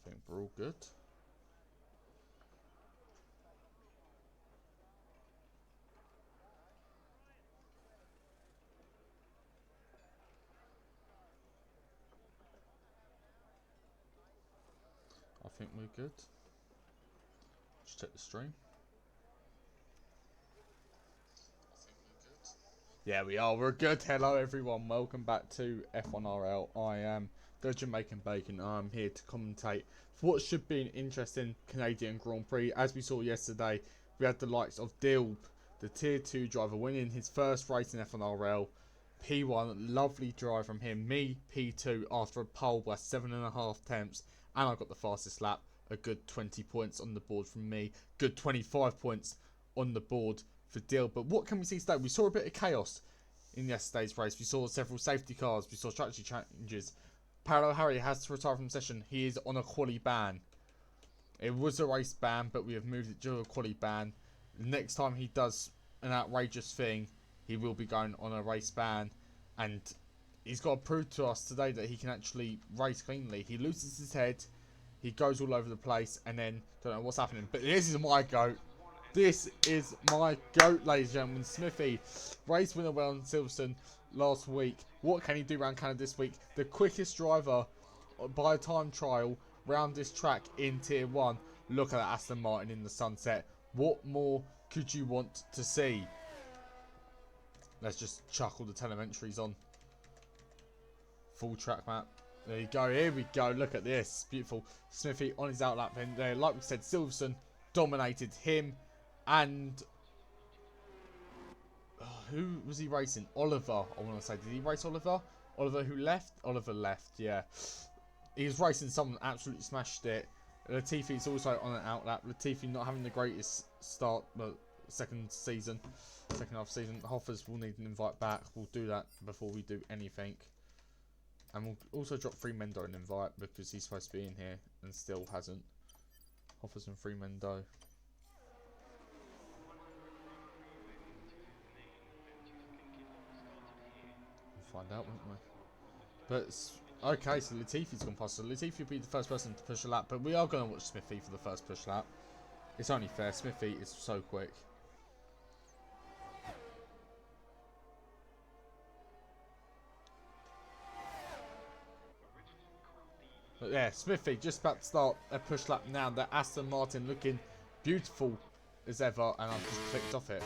think we're all good. I think we're good. Just check the stream. Yeah, we are. We're good. Hello, everyone. Welcome back to F1RL. I am the Jamaican Bacon. I'm here to commentate for what should be an interesting Canadian Grand Prix. As we saw yesterday, we had the likes of Dilb, the Tier 2 driver, winning his first race in F1RL. P1, lovely drive from him. Me, P2, after a pole by 7.5 tenths. And I got the fastest lap. A good 20 points on the board from me. Good 25 points on the board for Dilb. But what can we see today? We saw a bit of chaos in yesterday's race. We saw several safety cars. We saw strategy changes. Parallel Harry has to retire from the session. He is on a quali ban. It was a race ban, but we have moved it to a quali ban. The next time he does an outrageous thing, he will be going on a race ban. And he's got to prove to us today that he can actually race cleanly. He loses his head. He goes all over the place. And then, don't know what's happening. But this is my GOAT. This is my GOAT, ladies and gentlemen. Smithy, race winner well in Silverstone last week. What can he do around Canada this week? The quickest driver by a time trial round this track in Tier 1. Look at that Aston Martin in the sunset. What more could you want to see? Let's just chuck all the telemetries on. Full track map. There you go. Here we go. Look at this. Beautiful. Smithy on his outlap end there. Like we said, Silverstone dominated him. And who was he racing? Oliver, I want to say. Did he race Oliver? Oliver who left? Oliver left, yeah. He was racing someone, absolutely smashed it. Latifi's also on an outlap. Latifi not having the greatest start, but second half season. Hoffers will need an invite back. We'll do that before we do anything. And we'll also drop Freemendo an invite because he's supposed to be in here and still hasn't. Hoffers and Freemendo. Find out, won't we? But okay, so Latifi's gone past. So Latifi will be the first person to push a lap, but we are going to watch Smithy for the first push lap. It's only fair. Smithy is so quick. But yeah, Smithy just about to start a push lap now. The Aston Martin looking beautiful as ever, and I've just clicked off it.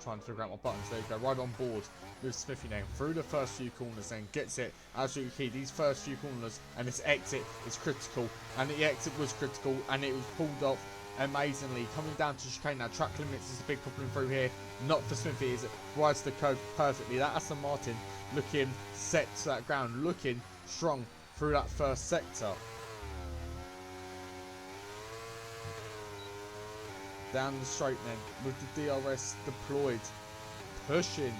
Trying to figure out my buttons. There you go, right on board with Smithy now through the first few corners and gets it absolutely key. These first few corners and this exit is critical, and the exit was critical and it was pulled off amazingly. Coming down to chicane now, track limits is a big problem through here. Not for Smithy, is it? Rides the code perfectly. That Aston Martin looking set to that ground, looking strong through that first sector. Down the straight then with the DRS deployed, pushing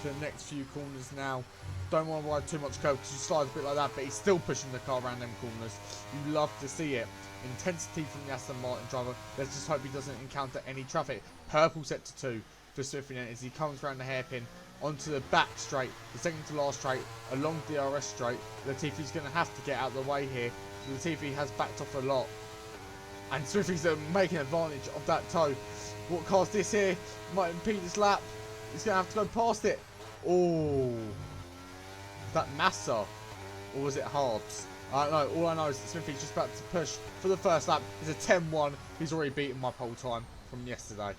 to the next few corners now. Don't want to ride too much curve because you slide a bit like that, but he's still pushing the car around them corners. You love to see it. Intensity from the Aston Martin driver. Let's just hope he doesn't encounter any traffic. Purple set to 2 for Smithy as he comes around the hairpin onto the back straight, the second to last straight, along DRS straight. Latifi's going to have to get out of the way here. Latifi has backed off a lot. And Smithy's making advantage of that toe. What car's this here? Might impede his lap. He's going to have to go past it. Oh. That Massa? Or was it Harbs? I don't know. All I know is that Smithy's just about to push for the first lap. It's a 10-1. He's already beaten my pole time from yesterday.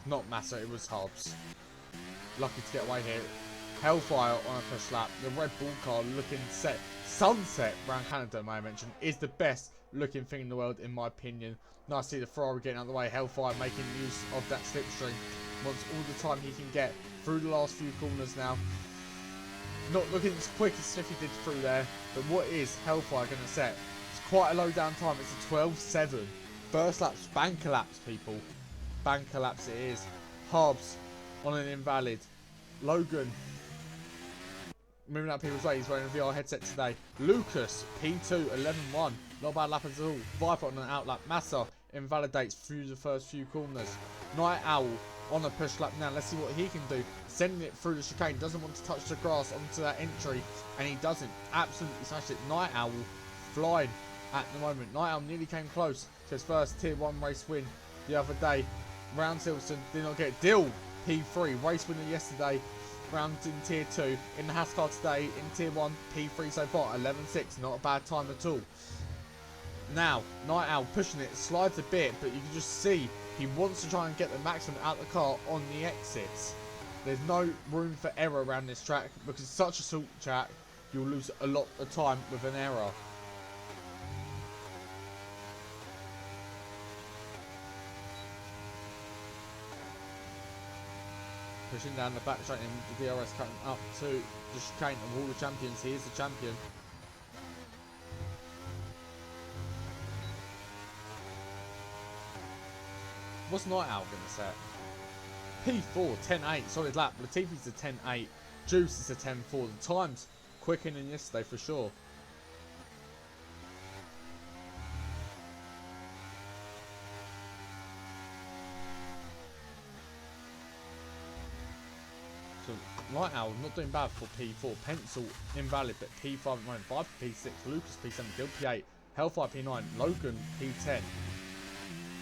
Not Massa, it was Harbs. Lucky to get away here. Hellfire on a push lap. The Red Bull car looking set. Sunset around Canada, may I mention, is the best looking thing in the world in my opinion. Nice to see the Ferrari getting out of the way. Hellfire making use of that slipstream. Wants all the time he can get through the last few corners now. Not looking as quick as Smithy did through there, but what is Hellfire going to set? It's quite a low down time. It's a 12.7. First lap's banker laps, people. Banker laps it is. Hobbs on an invalid. Logan moving up people's way. He's wearing a VR headset today. Lucas, P2, 11.1. Not a bad lap at all. Viper on an outlap. Massa invalidates through the first few corners. Night Owl on a push lap now. Let's see what he can do. Sending it through the chicane. Doesn't want to touch the grass onto that entry. And he doesn't. Absolutely smashed it. Night Owl flying at the moment. Night Owl nearly came close to his first Tier 1 race win the other day. Round Silverstone did not get it. Dill P3. Race winner yesterday. Round in Tier 2. In the Hascar today in Tier 1. P3 so far. 11.6. Not a bad time at all. Now, Night Owl pushing it, slides a bit, but you can just see he wants to try and get the maximum out of the car on the exits. There's no room for error around this track because it's such a short track, you'll lose a lot of time with an error. Pushing down the back straight and the DRS cutting up to the chicane of all the champions. He is the champion. What's Night Owl going to set? P4, 10.8, solid lap. Latifi's a 10.8. Juice is a 10.4. The time's quicker than yesterday for sure. So Night Owl not doing bad for P4. Pencil invalid, but P5 at the moment. 5 for P6. Lucas P7. Gil P8. Hellfire P9. Logan P10.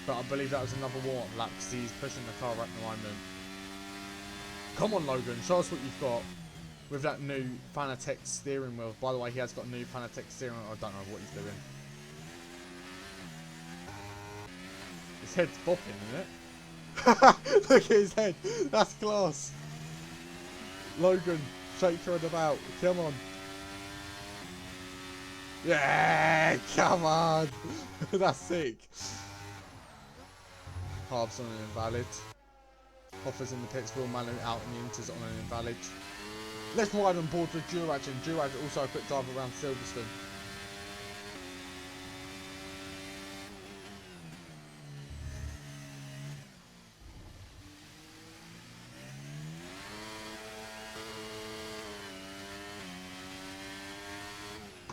But I believe that was another warm-up lap because he's pushing the car at the moment. Come on, Logan. Show us what you've got with that new Fanatec steering wheel. By the way, he has got a new Fanatec steering wheel. I don't know what he's doing. His head's bopping, isn't it? Look at his head. That's class. Logan, shake her about. Come on. Yeah, come on. That's sick. Harbs on an invalid. Hoffer's in the pits. Will Manu out in the inters on an invalid. Let's ride on board with Duraj, and Duraj also a quick drive around Silverstone.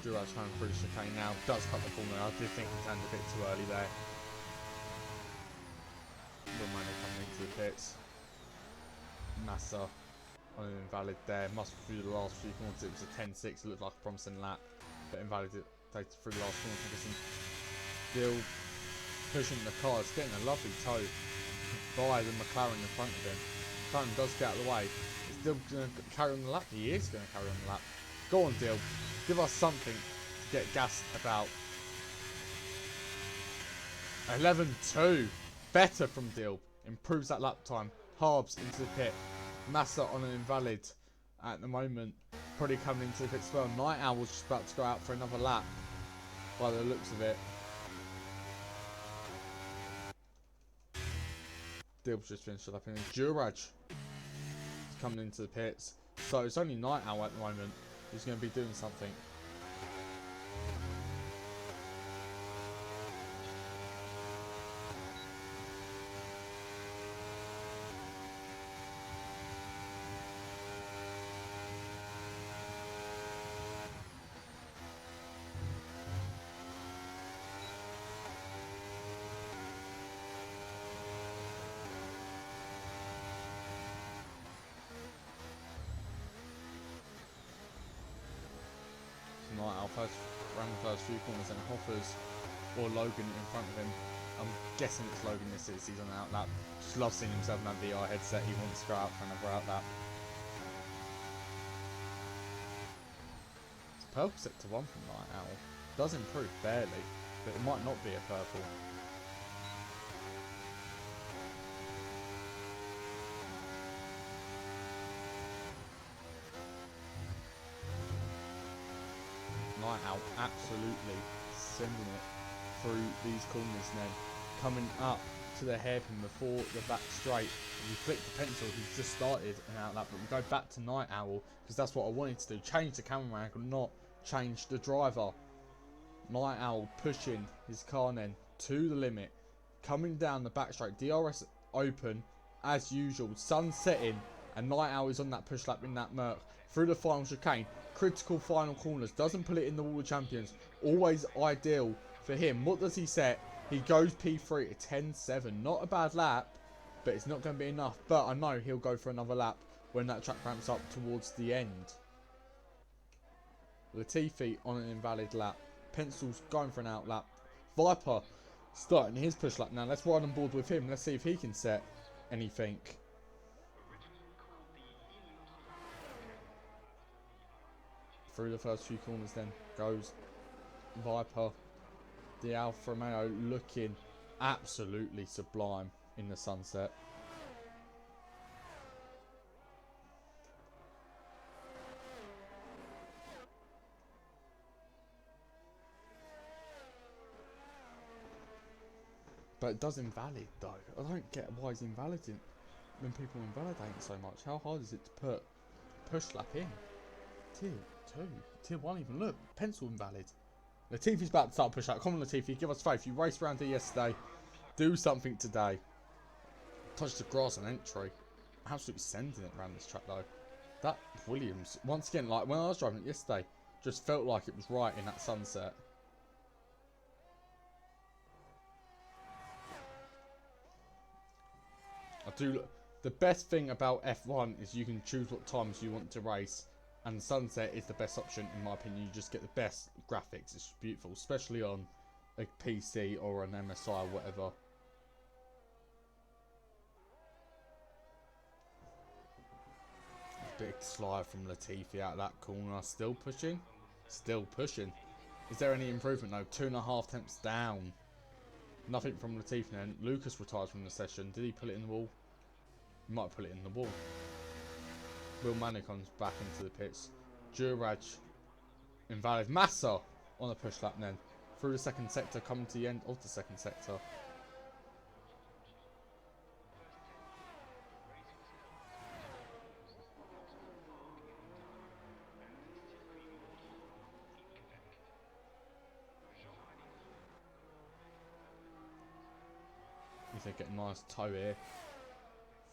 Duraj coming through the chicane now. Does cut the corner. I did think he turned a bit too early there. Will Manu coming into the pits. Massa on an invalid there. Must through the last few corners. It was a 10.6. It looked like a promising lap, but invalidated through the last corners. Still pushing the car. It's getting a lovely tow by the McLaren in front of him. McLaren does get out of the way. It's still going to carry on the lap. He is going to carry on the lap. Go on, Dill. Give us something to get gassed about. 11.2. Better from Dill. Improves that lap time. Harbs into the pit. Massa on an invalid at the moment. Probably coming into the pit as well. Night Owl was just about to go out for another lap by the looks of it. Dill's just finished the lap in. Duraj coming into the pits. So it's only Night Owl at the moment who's going to be doing something. Night Owl around the first few corners, and Hoffers or Logan in front of him. I'm guessing it's Logan this season on out lap. Just loves seeing himself in that VR headset. He wants to go out for another out lap. It's purple set to 1 from Night Owl. Does improve barely, but it might not be a purple. Night Owl absolutely sending it through these corners and then coming up to the hairpin before the back straight. If you flick the pencil, he's just started an out lap, but we go back to Night Owl because that's what I wanted to do. Change the camera angle, not change the driver. Night Owl pushing his car then to the limit, coming down the back straight. DRS open as usual, sun setting, and Night Owl is on that push lap in that Merc through the final chicane. Critical final corners, doesn't put it in the Wall of Champions. Always ideal for him. What does he set? He goes P3 at 10.7. Not a bad lap. but it's not going to be enough. But I know he'll go for another lap when that track ramps up towards the end. Latifi on an invalid lap. Pencil's going for an out lap. Viper starting his push lap now. Let's ride on board with him. Let's see if he can set anything. Through the first few corners then goes Viper. The Alfa Romeo looking absolutely sublime in the sunset. But it does invalid though. I don't get why he's invalidating when people invalidate so much. How hard is it to put push lap in? Tier 2, Tier 1 even. Look, pencil invalid. Latifi's about to start push lap. Come on Latifi, give us faith. You raced around here yesterday. Do something today. Touch the grass on entry. Absolutely sending it around this track though. That Williams, once again, like when I was driving it yesterday, just felt like it was right in that sunset. The best thing about F1 is you can choose what times you want to race, and sunset is the best option in my opinion. You just get the best graphics. It's beautiful, especially on a PC or an MSI or whatever. Big slide from Latifi out of that corner. Still pushing. Still pushing. Is there any improvement? No. 2.5 tenths down. Nothing from Latifi then. Lucas retires from the session. Did he pull it in the wall? He might put it in the wall. Will Manu comes back into the pits. Juraj invalid. Massa on a push lap then. Through the second sector, coming to the end of the second sector. They get a nice toe here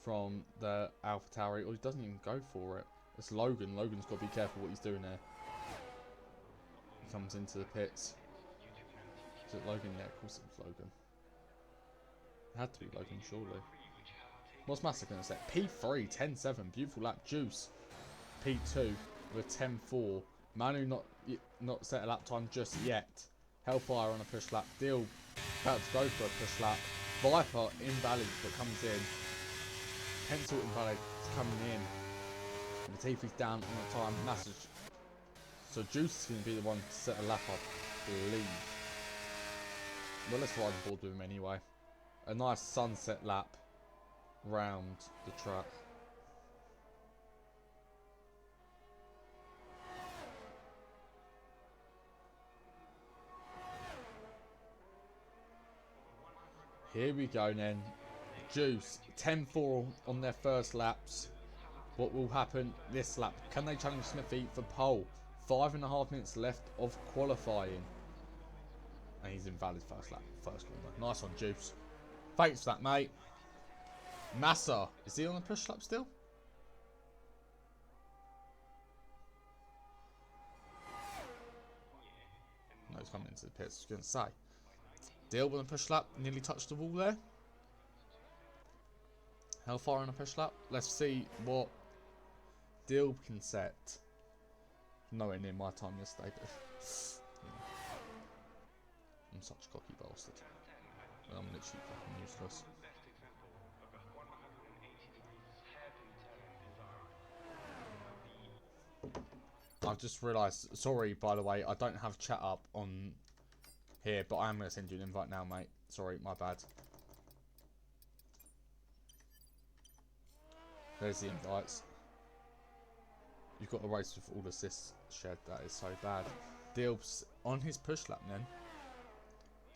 from the AlphaTauri. Or he doesn't even go for it. It's Logan. Logan's got to be careful what he's doing there. He comes into the pits. Is it Logan? Yeah, of course it was Logan. It had to be Logan, surely. What's Massa going to set? P3, 10.7. Beautiful lap. Juice, P2 with 10.4. Manu not set a lap time just yet. Hellfire on a push lap. Deal about to go for a push lap. Viper invalid but comes in. Pencil invalid is coming in. Latifi's down on the time. Message. So Juice is going to be the one to set a lap up, I believe. Well, let's ride on board with him anyway. A nice sunset lap round the track. Here we go then. Juice, 10.4 on their first laps. What will happen this lap? Can they challenge Smithy for pole? 5.5 minutes left of qualifying. And he's invalid first lap, first corner. Nice one, Juice. Thanks for that, mate. Massa, is he on the push lap still? No, he's coming into the pits. I was going to say. Deal with a push lap, nearly touched the wall there. Hellfire on a push lap. Let's see what Deal can set. Nowhere near my time yesterday, but I'm such a cocky bastard. I'm literally fucking useless. I've just realised, sorry by the way, I don't have chat up on here, but I am going to send you an invite now, mate. Sorry, my bad. There's the invites. You've got a race with all assists shed. That is so bad. Dilb's on his push lap then.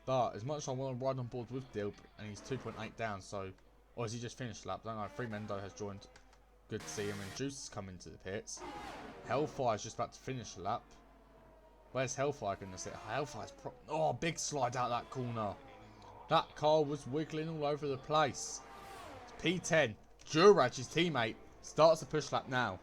But as much as I want to ride on board with Dilb, and he's 2.8 down, so... Or has he just finished the lap? I don't know. Freemendo has joined. Good to see him. And Juice has come into the pits. Hellfire's just about to finish the lap. Where's Hellfire going to sit? Hellfire's oh, big slide out that corner. That car was wiggling all over the place. It's P10. Juraj, his teammate, starts the push lap now.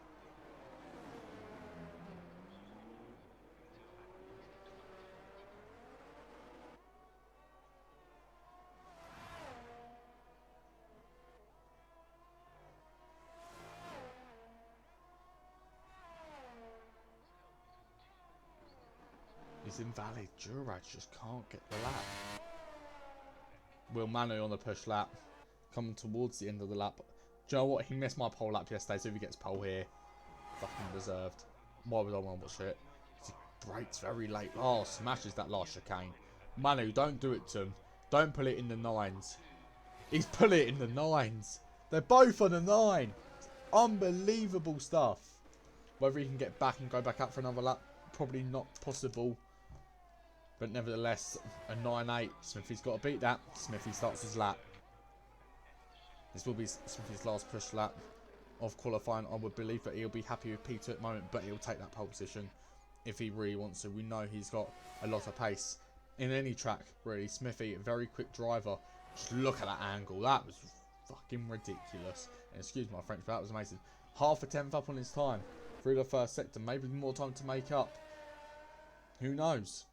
He's invalid. Juraj just can't get the lap. Will Manu on the push lap. Coming towards the end of the lap. Do you know what? He missed my pole lap yesterday, so if he gets pole here, fucking deserved. Why would I want to watch it? He brakes very late. Oh, smashes that last chicane. Manu, don't do it to him. Don't pull it in the nines. He's put it in the nines. They're both on the 9. Unbelievable stuff. Whether he can get back and go back up for another lap, probably not possible. But nevertheless, a 9.8. Smithy's got to beat that. Smithy starts his lap. This will be Smithy's last push lap of qualifying. I would believe that he'll be happy with P2 at the moment, but he'll take that pole position if he really wants to. We know he's got a lot of pace in any track, really. Smithy, a very quick driver. Just look at that angle. That was fucking ridiculous. And excuse my French, but that was amazing. Half a tenth up on his time through the first sector. Maybe more time to make up. Who knows?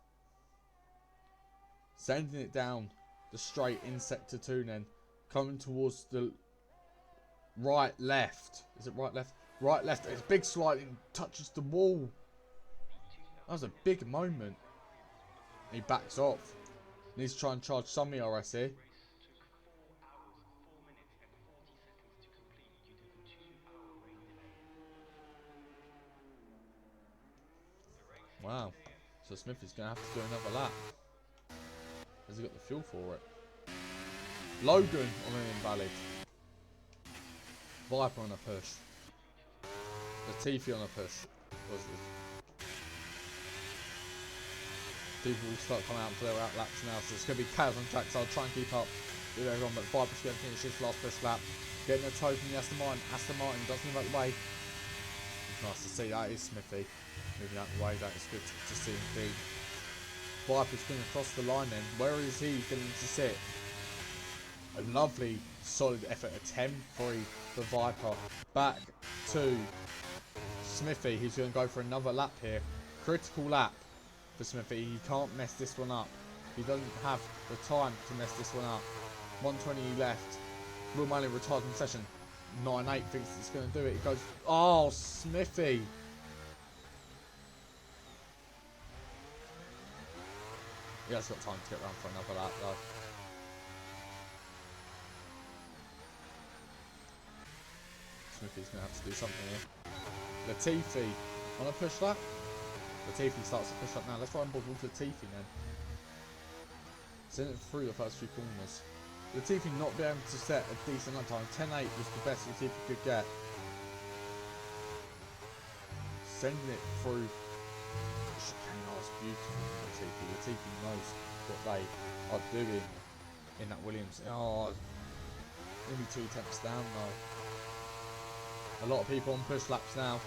Sending it down the straight in sector 2 then. Coming towards the right left. Is it right left? Right left. It's big sliding. Touches the wall. That was a big moment. He backs off. Needs to try and charge some ERS here. Wow. So Smithy's going to have to do another lap. Has he got the fuel for it? Logan on an invalid. Viper on a push. Latifi on a push. People will start coming out for their out laps now, so it's going to be chaos on track, so I'll try and keep up with everyone, but Viper's going to finish his last push lap. Getting a toe from the Aston Martin. Aston Martin does move out the way. Nice to see. That is Smithy moving out the way. That is good to see indeed. Viper's going to cross the line then. Where is he going to sit? A lovely solid effort. A 10-3 for Viper. Back to Smithy. He's going to go for another lap here. Critical lap for Smithy. He can't mess this one up. He doesn't have the time to mess this one up. 120 left. Will Manu retired from the session. 9.8 thinks it's going to do it. He goes, oh, Smithy. He has got time to get round for another lap though. Smithy's going to have to do something here. Latifi on a push lap. Latifi starts to push up now. Let's try and board with Latifi then. Send it through the first few corners. Latifi not being able to set a decent lap time. 10.8 was the best Latifi could get. Sending it through. That's beautiful from Latifi. Latifi knows what they are doing in that Williams. Oh, nearly 2 attempts down though. A lot of people on push laps now.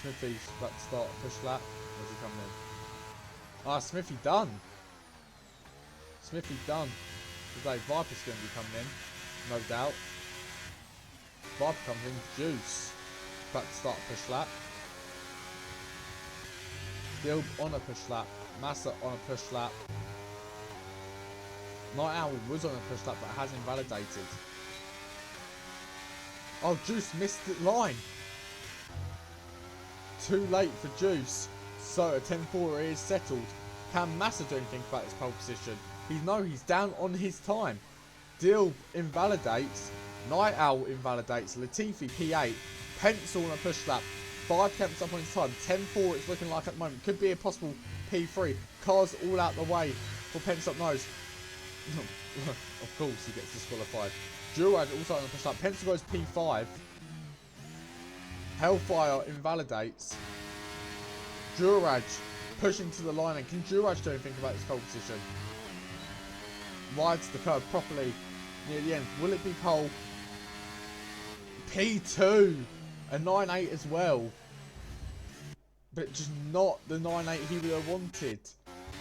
Smithy's about to start a push lap. Where's he coming in? Ah, Smithy done. Smithy done. Today Viper's going to be coming in, no doubt. Viper comes in, Juice. About to start a push lap. Dilb on a push lap. Massa on a push lap. Night Owl was on a push lap but has invalidated. Oh, Juice missed the line. Too late for Juice. So a 10-4 is settled. Can Massa do anything about his pole position? He's down on his time. Dilb invalidates. Night Owl invalidates. Latifi P8. Pencil on a push lap. 5 tenths up on his time. 10-4 it's looking like at the moment. Could be a possible P3. Cars all out the way for Pence up nose. Of course he gets disqualified. Juraj also on the push lap. Pencil goes P5. Hellfire invalidates. Juraj pushing to the line. And can Juraj do anything about his pole position? Rides the curve properly near the end. Will it be pole? P2. A 9.8 as well. But just not the 9.8 he would have wanted.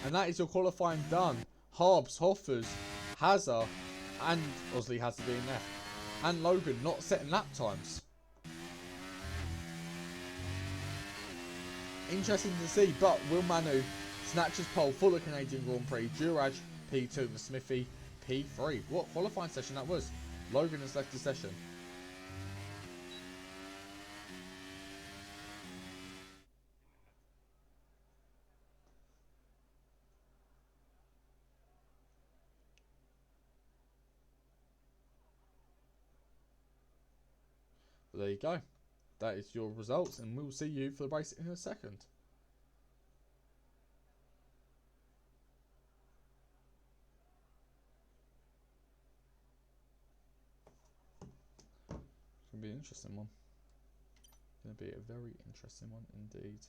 And that is your qualifying done. Harbs, Hoffers, Hazard, and Osley has to be in there. And Logan not setting lap times. Interesting to see, but will Manu snatch his pole for the Canadian Grand Prix? Juraj P2 and Smithy P3. What qualifying session that was. Logan has left the session. But there you go. That is your results, and we'll see you for the race in a second. It's going to be an interesting one. It's going to be a very interesting one indeed.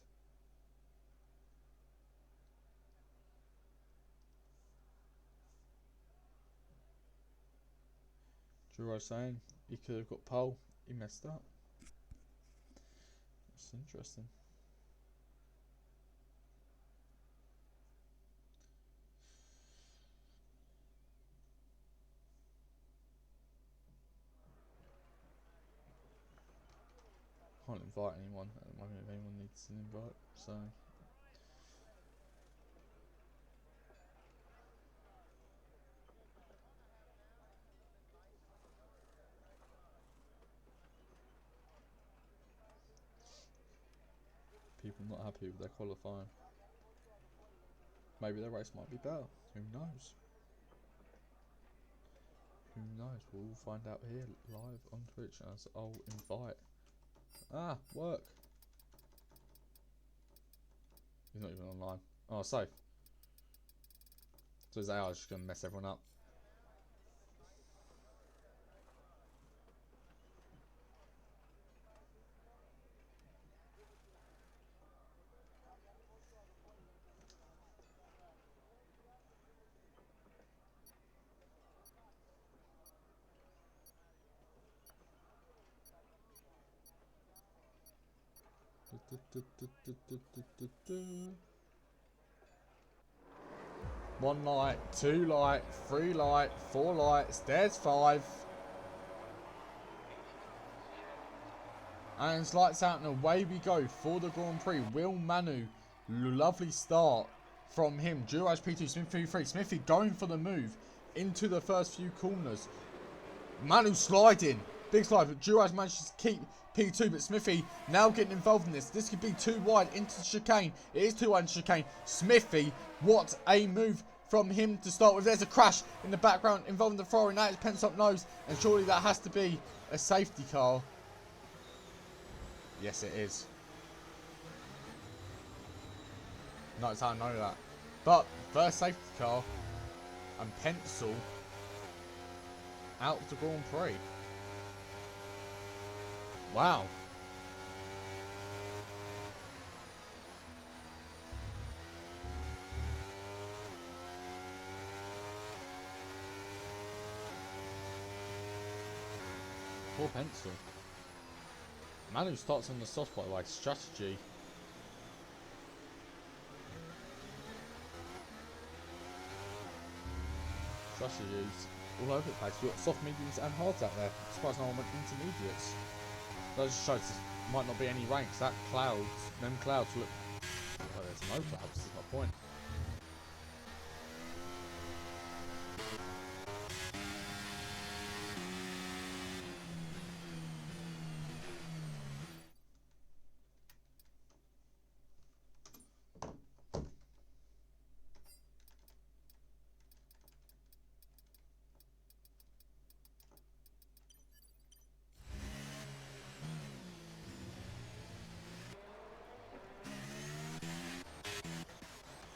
Drew was saying he could have got pole, he messed up. That's interesting. Can't invite anyone at the moment if anyone needs an invite, so. People not happy with their qualifying. Maybe their race might be better. Who knows? Who knows? We'll find out here live on Twitch as I'll invite. Ah, work. He's not even online. Oh, safe. So his AI is just going to mess everyone up. One light, two light, three light, four lights. There's five. And it's lights out and away we go for the Grand Prix. Will Manu, lovely start from him. Duraj P2, Smithy 3. Smithy going for the move into the first few corners. Manu sliding. Big slide, but Duraj manages to keep P2, but Smithy now getting involved in this. This could be too wide into the chicane. It is too wide into the chicane. Smithy, what a move from him to start with. There's a crash in the background involving the Ferrari. Now it's pens up nose, and surely that has to be a safety car. Yes, it is. Notice how I know that. But first safety car and pencil out of the Grand Prix. Wow. Poor pencil. Manu starts on the soft spot like strategy. Strategies all over the place. You've got soft, mediums and hards out there. I'm surprised no one went intermediates. That just shows there might not be any ranks. That clouds, them clouds look. Oh, there's no clouds, that's my point.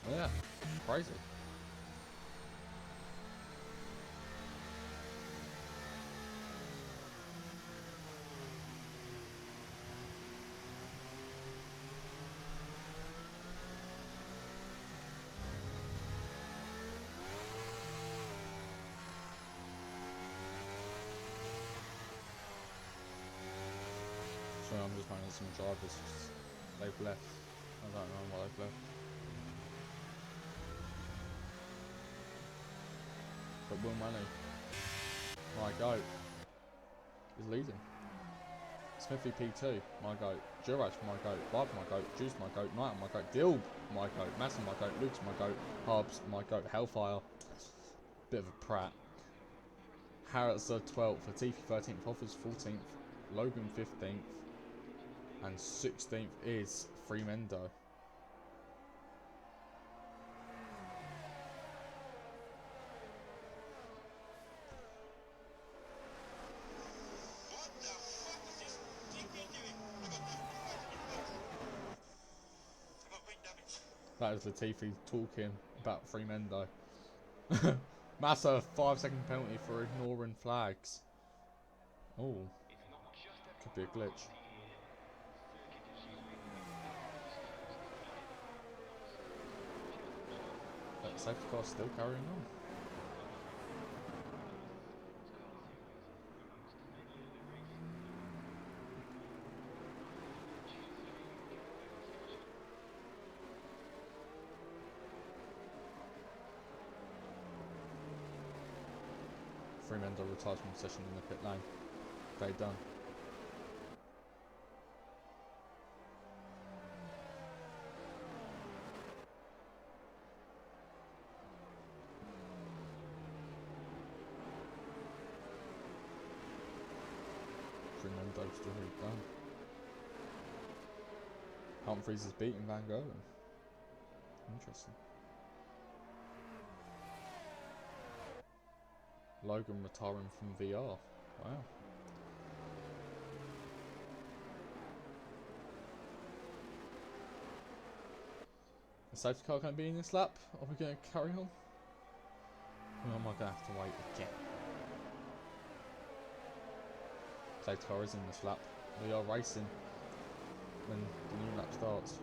Yeah, crazy. So I'm just finding some drivers. They've left. I don't know why they've left. But Will Manu, my goat, is leading. Smithy P2, my goat. Duraj, my goat. Vibe, my goat. Juice, my goat. Knight, my goat. Dilb, my goat. Masson, my goat. Luke's my goat. Harbs, my goat. Hellfire, bit of a prat. Harriet's 12th. Latifi 13th. Hoffers 14th. Logan 15th. And 16th is Freemendo. That was Latifi talking about three men though. Massive 5-second penalty for ignoring flags. Oh, could be a glitch. But safety car still carrying on. Fremantle retires from session in the pit lane. They done. Fremantle still done. Humphries is beating Van Gogh. Interesting. Logan retiring from VR. Wow. The safety car going to be in this lap? Are we going to carry on? Or am I going to have to wait again? Safety car is in this lap. We are racing when the new lap starts.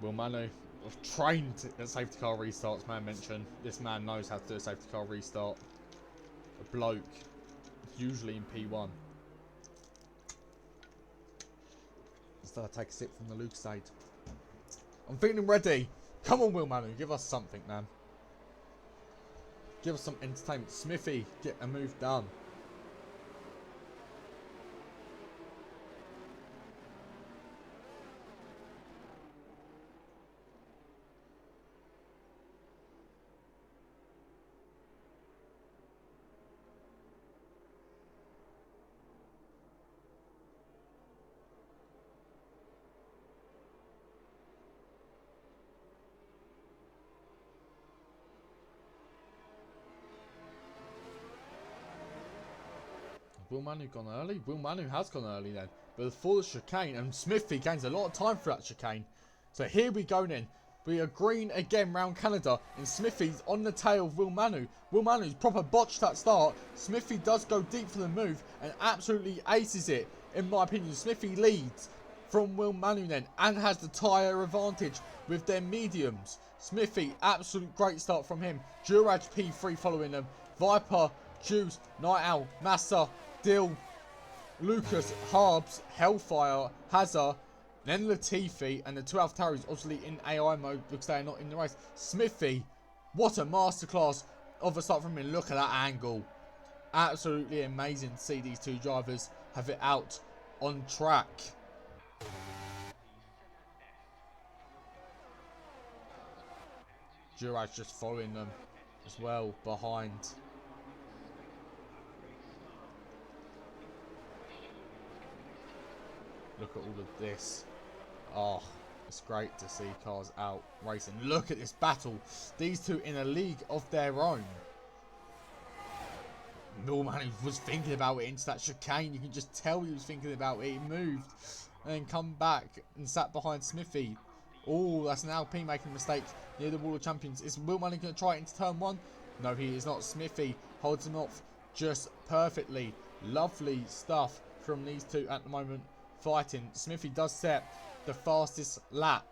Will Manu have trained at safety car restarts, man mentioned. This man knows how to do a safety car restart. A bloke, usually in P1. Instead, I take a sip from the Lucasade. I'm feeling ready. Come on, Will Manu, give us something, man. Give us some entertainment. Smithy, get a move done. Will Manu gone early? Will Manu has gone early then. But before the chicane, and Smithy gains a lot of time for that chicane. So here we go then. We are green again round Canada. And Smithy's on the tail of Will Manu. Will Manu's proper botched that start. Smithy does go deep for the move and absolutely aces it. In my opinion, Smithy leads from Will Manu then. And has the tyre advantage with their mediums. Smithy, absolute great start from him. Duraj P3 following them. Viper, Juice, Night Owl, Massa, Dill, Lucas, Harbs, Hellfire, Hazard, then Latifi, and the two AlphaTauris obviously in AI mode because they are not in the race. Smithy, what a masterclass of a start from him. Look at that angle. Absolutely amazing to see these two drivers have it out on track. Duraj just following them as well behind. Look at all of this. Oh, it's great to see cars out racing. Look at this battle. These two in a league of their own. Will Manu was thinking about it into that chicane. You can just tell he was thinking about it. He moved and then come back and sat behind Smithy. Oh, that's an Alpine making a mistake near the Wall of Champions. Is Will Manu going to try it into turn one? No, he is not. Smithy holds him off just perfectly. Lovely stuff from these two at the moment. Fighting. Smithy does set the fastest lap.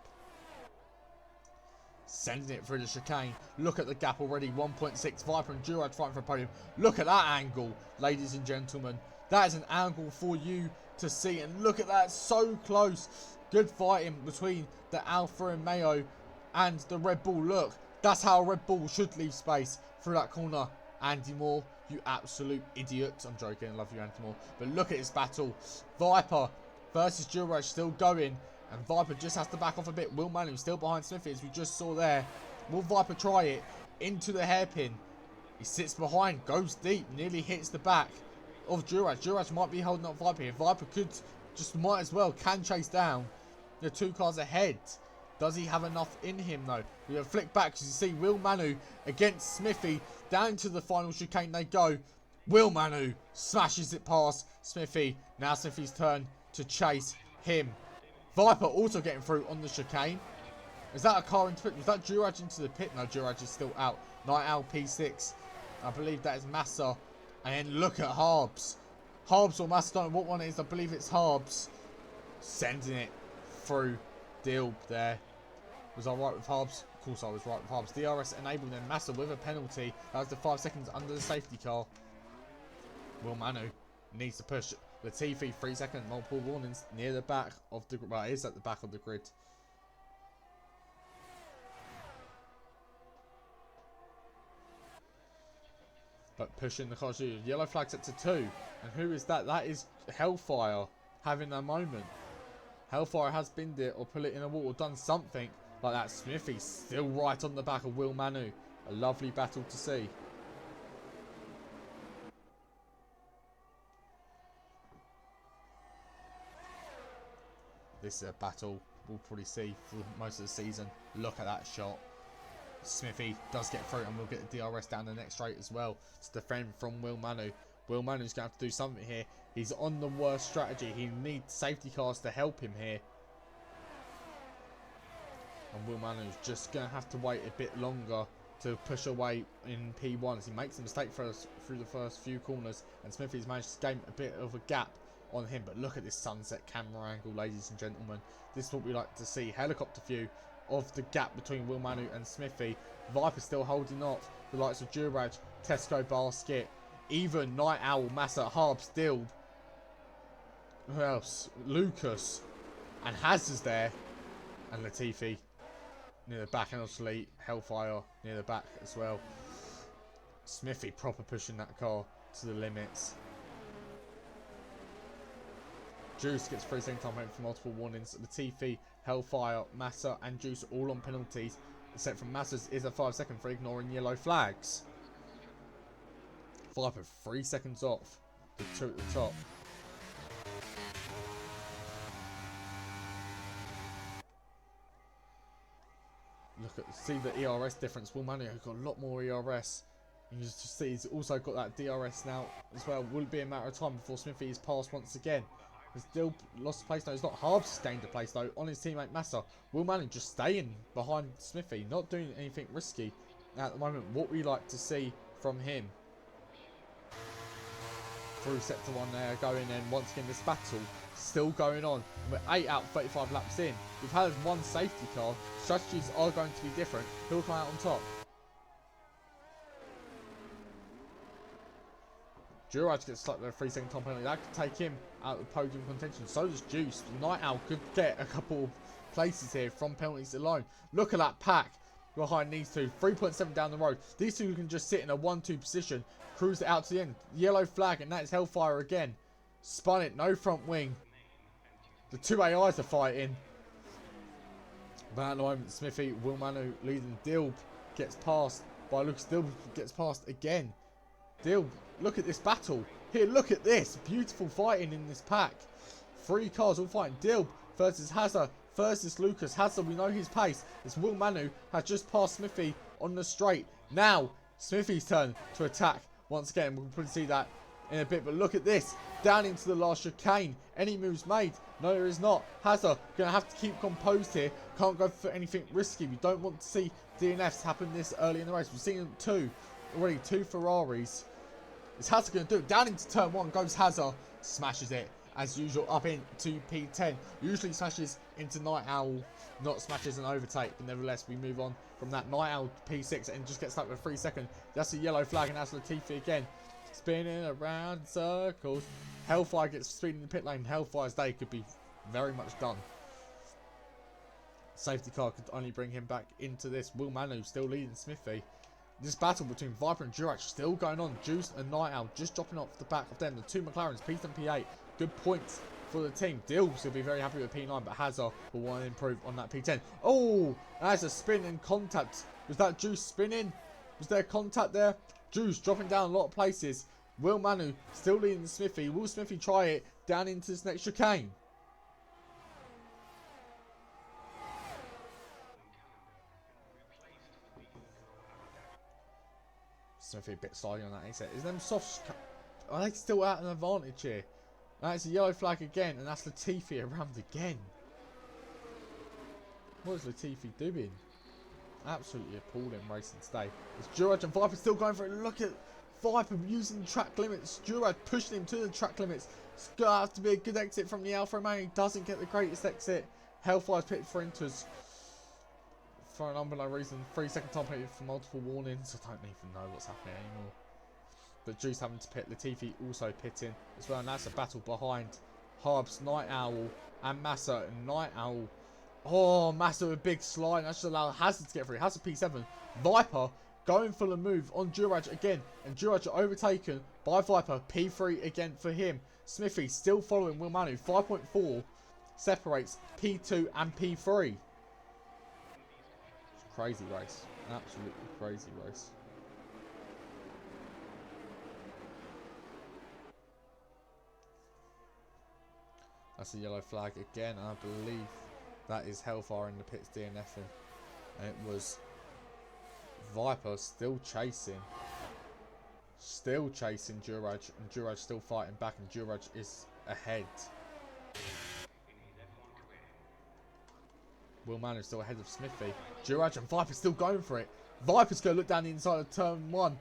Sending it through the chicane. Look at the gap already. 1.6. Viper and Duraj fighting for a podium. Look at that angle, ladies and gentlemen. That is an angle for you to see. And look at that. So close. Good fighting between the Alpha and Mayo and the Red Bull. Look, that's how a Red Bull should leave space through that corner. Andy Moore, you absolute idiot. I'm joking. I love you, Andy Moore. But look at this battle. Viper versus Duraj still going. And Viper just has to back off a bit. Will Manu still behind Smithy, as we just saw there. Will Viper try it into the hairpin? He sits behind, goes deep, nearly hits the back of Duraj. Duraj might be holding up Viper here. Viper could just might as well can chase down the two cars ahead. Does he have enough in him though? We have flicked back as you see Will Manu against Smithy. Down to the final chicane they go. Will Manu smashes it past Smithy. Now Smithy's turn to chase him. Viper also getting through on the chicane. Is that a car into pit? Was that Duraj into the pit? No, Duraj is still out. Night Owl P6. I believe that is Massa. And then look at Harbs. Harbs or Massa, don't know what one it is. I believe it's Harbs. Sending it through Dilb there. Was I right with Harbs? Of course I was right with Harbs. DRS enabling them. Massa with a penalty. That was the 5 seconds under the safety car. Will Manu needs to push. Latifi, 3 seconds. Multiple warnings near the back of the grid. Well, it is at the back of the grid. But pushing the car. Yellow flag set to 2. And who is that? That is Hellfire having a moment. Hellfire has binned it or put it in a wall or done something like that. Smithy still right on the back of Will Manu. A lovely battle to see. This is a battle we'll probably see for most of the season. Look at that shot. Smithy does get through and we'll get the DRS down the next straight as well to defend from Will Manu. Will Manu's going to have to do something here. He's on the worst strategy. He needs safety cars to help him here. And Will Manu's just going to have to wait a bit longer to push away in P1 as he makes a mistake through the first few corners. And Smithy's managed to gain a bit of a gap on him. But look at this sunset camera angle, ladies and gentlemen. This is what we like to see. Helicopter view of the gap between Will Manu and Smithy. Viper still holding off the likes of Duraj, Tesco Basket, even Night Owl, Massa, Harbs, Dilb. Who else? Lucas. And Haz is there. And Latifi near the back. And obviously Hellfire near the back as well. Smithy proper pushing that car to the limits. Juice gets 3 second time for multiple warnings. Latifi, Hellfire, Massa and Juice all on penalties. Except from Massa's is a 5 second for ignoring yellow flags. Viper 3 seconds off. The 2 at the top. Look at see the ERS difference. Will Manu has got a lot more ERS. You can just see he's also got that DRS now as well. Will it be a matter of time before Smithy is passed once again? He's still lost place now. He's not hard to gain the place though on his teammate Massa. Will Manu just staying behind Smithy, not doing anything risky at the moment. What we like to see from him. Through sector 1 there, going in once again. This battle still going on. We're 8 out of 35 laps in. We've had 1 safety car. Strategies are going to be different. Who'll come out on top? Duraj gets stuck there 3 second time penalty. That could take him out of the podium contention. So does Juice. Night Owl could get a couple of places here from penalties alone. Look at that pack behind these two. 3.7 down the road. These two can just sit in a 1-2 position. Cruise it out to the end. Yellow flag and that's Hellfire again. Spun it. No front wing. The 2 AIs are fighting. But at the moment, Smithy, Will Manu leading. Dilb gets passed by Lucas. Dilb gets passed again. Dilb, look at this battle. Here, look at this. Beautiful fighting in this pack. 3 cars all fighting. Dilb versus Hazard versus Lucas. Hazard, we know his pace. As Will Manu has just passed Smithy on the straight. Now, Smithy's turn to attack. Once again, we'll probably see that in a bit. But look at this. Down into the last chicane. Any moves made? No, there is not. Hazard going to have to keep composed here. Can't go for anything risky. We don't want to see DNFs happen this early in the race. We've seen 2 already. 2 Ferraris. Is Hazard going to do it? Down into turn 1 goes Hazard. Smashes it. As usual, up into P10. Usually smashes into Night Owl. Not smashes an overtake. But nevertheless, we move on from that Night Owl P6 and just gets stuck with 3 seconds. That's a yellow flag and that's Latifi again. Spinning around in circles. Hellfire gets speed in the pit lane. Hellfire's day could be very much done. Safety car could only bring him back into this. Will Manu still leading Smithy. This battle between Viper and Duraj still going on. Juice and Night Owl just dropping off the back of them. The 2 McLarens, P10 and P8. Good points for the team. Dilbs will be very happy with P9, but Hazard will want to improve on that P10. Oh, that's a spin and contact. Was that Juice spinning? Was there contact there? Juice dropping down a lot of places. Will Manu still leading Smithy. Will Smithy try it down into this next chicane? Smithy a bit sliding on that ace. Is them softs? Are they still out an advantage here? That's a yellow flag again, and that's Latifi around again. What is Latifi doing? Absolutely appalling racing today. It's Duraj and Viper still going for it. Look at Viper using track limits. Duraj pushing him to the track limits. It's going to have to be a good exit from the Alfa Romeo. He doesn't get the greatest exit. Hellfire's pitted for Inters. For an unknown reason, 3-second time penalty for multiple warnings. I don't even know what's happening anymore. But Juice having to pit. Latifi also pitting as well. And that's a battle behind Harbs, Night Owl, and Massa. And Night Owl. Oh, Massa with a big slide. That should allow Hazard to get through. Hazard P7. Viper going for the move on Duraj again. And Duraj are overtaken by Viper. P3 again for him. Smithy still following Will Manu. 5.4 separates P2 and P3. It's a crazy race. Absolutely crazy race. That's a yellow flag again. I believe that is Hellfire in the pits DNFing. And it was Viper still chasing. Still chasing Duraj. And Duraj still fighting back. And Duraj is ahead. Will Manu still ahead of Smithy. Duraj and Viper still going for it. Viper's going to look down the inside of turn 1.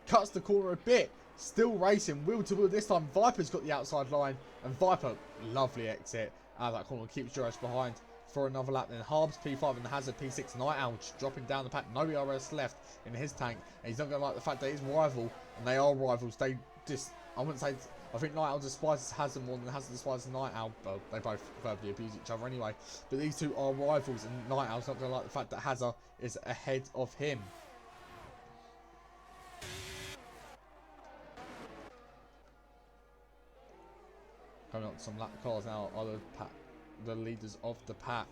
Cuts the corner a bit. Still racing. Wheel to wheel this time. Viper's got the outside line. And Viper, lovely exit out of that corner. Keeps Duraj behind for another lap. Then Harbs P5 and Hazard P6. Night Owl just dropping down the pack. No ERS left in his tank. And he's not going to like the fact that he's rival. And they are rivals. They just, I wouldn't say, I think Night Owl despises Hazard more than Hazard despises Night Owl. Well, they both verbally abuse each other anyway. But these two are rivals. And Night Owl's not going to like the fact that Hazard is ahead of him. Coming up to some lap cars now are the leaders of the pack.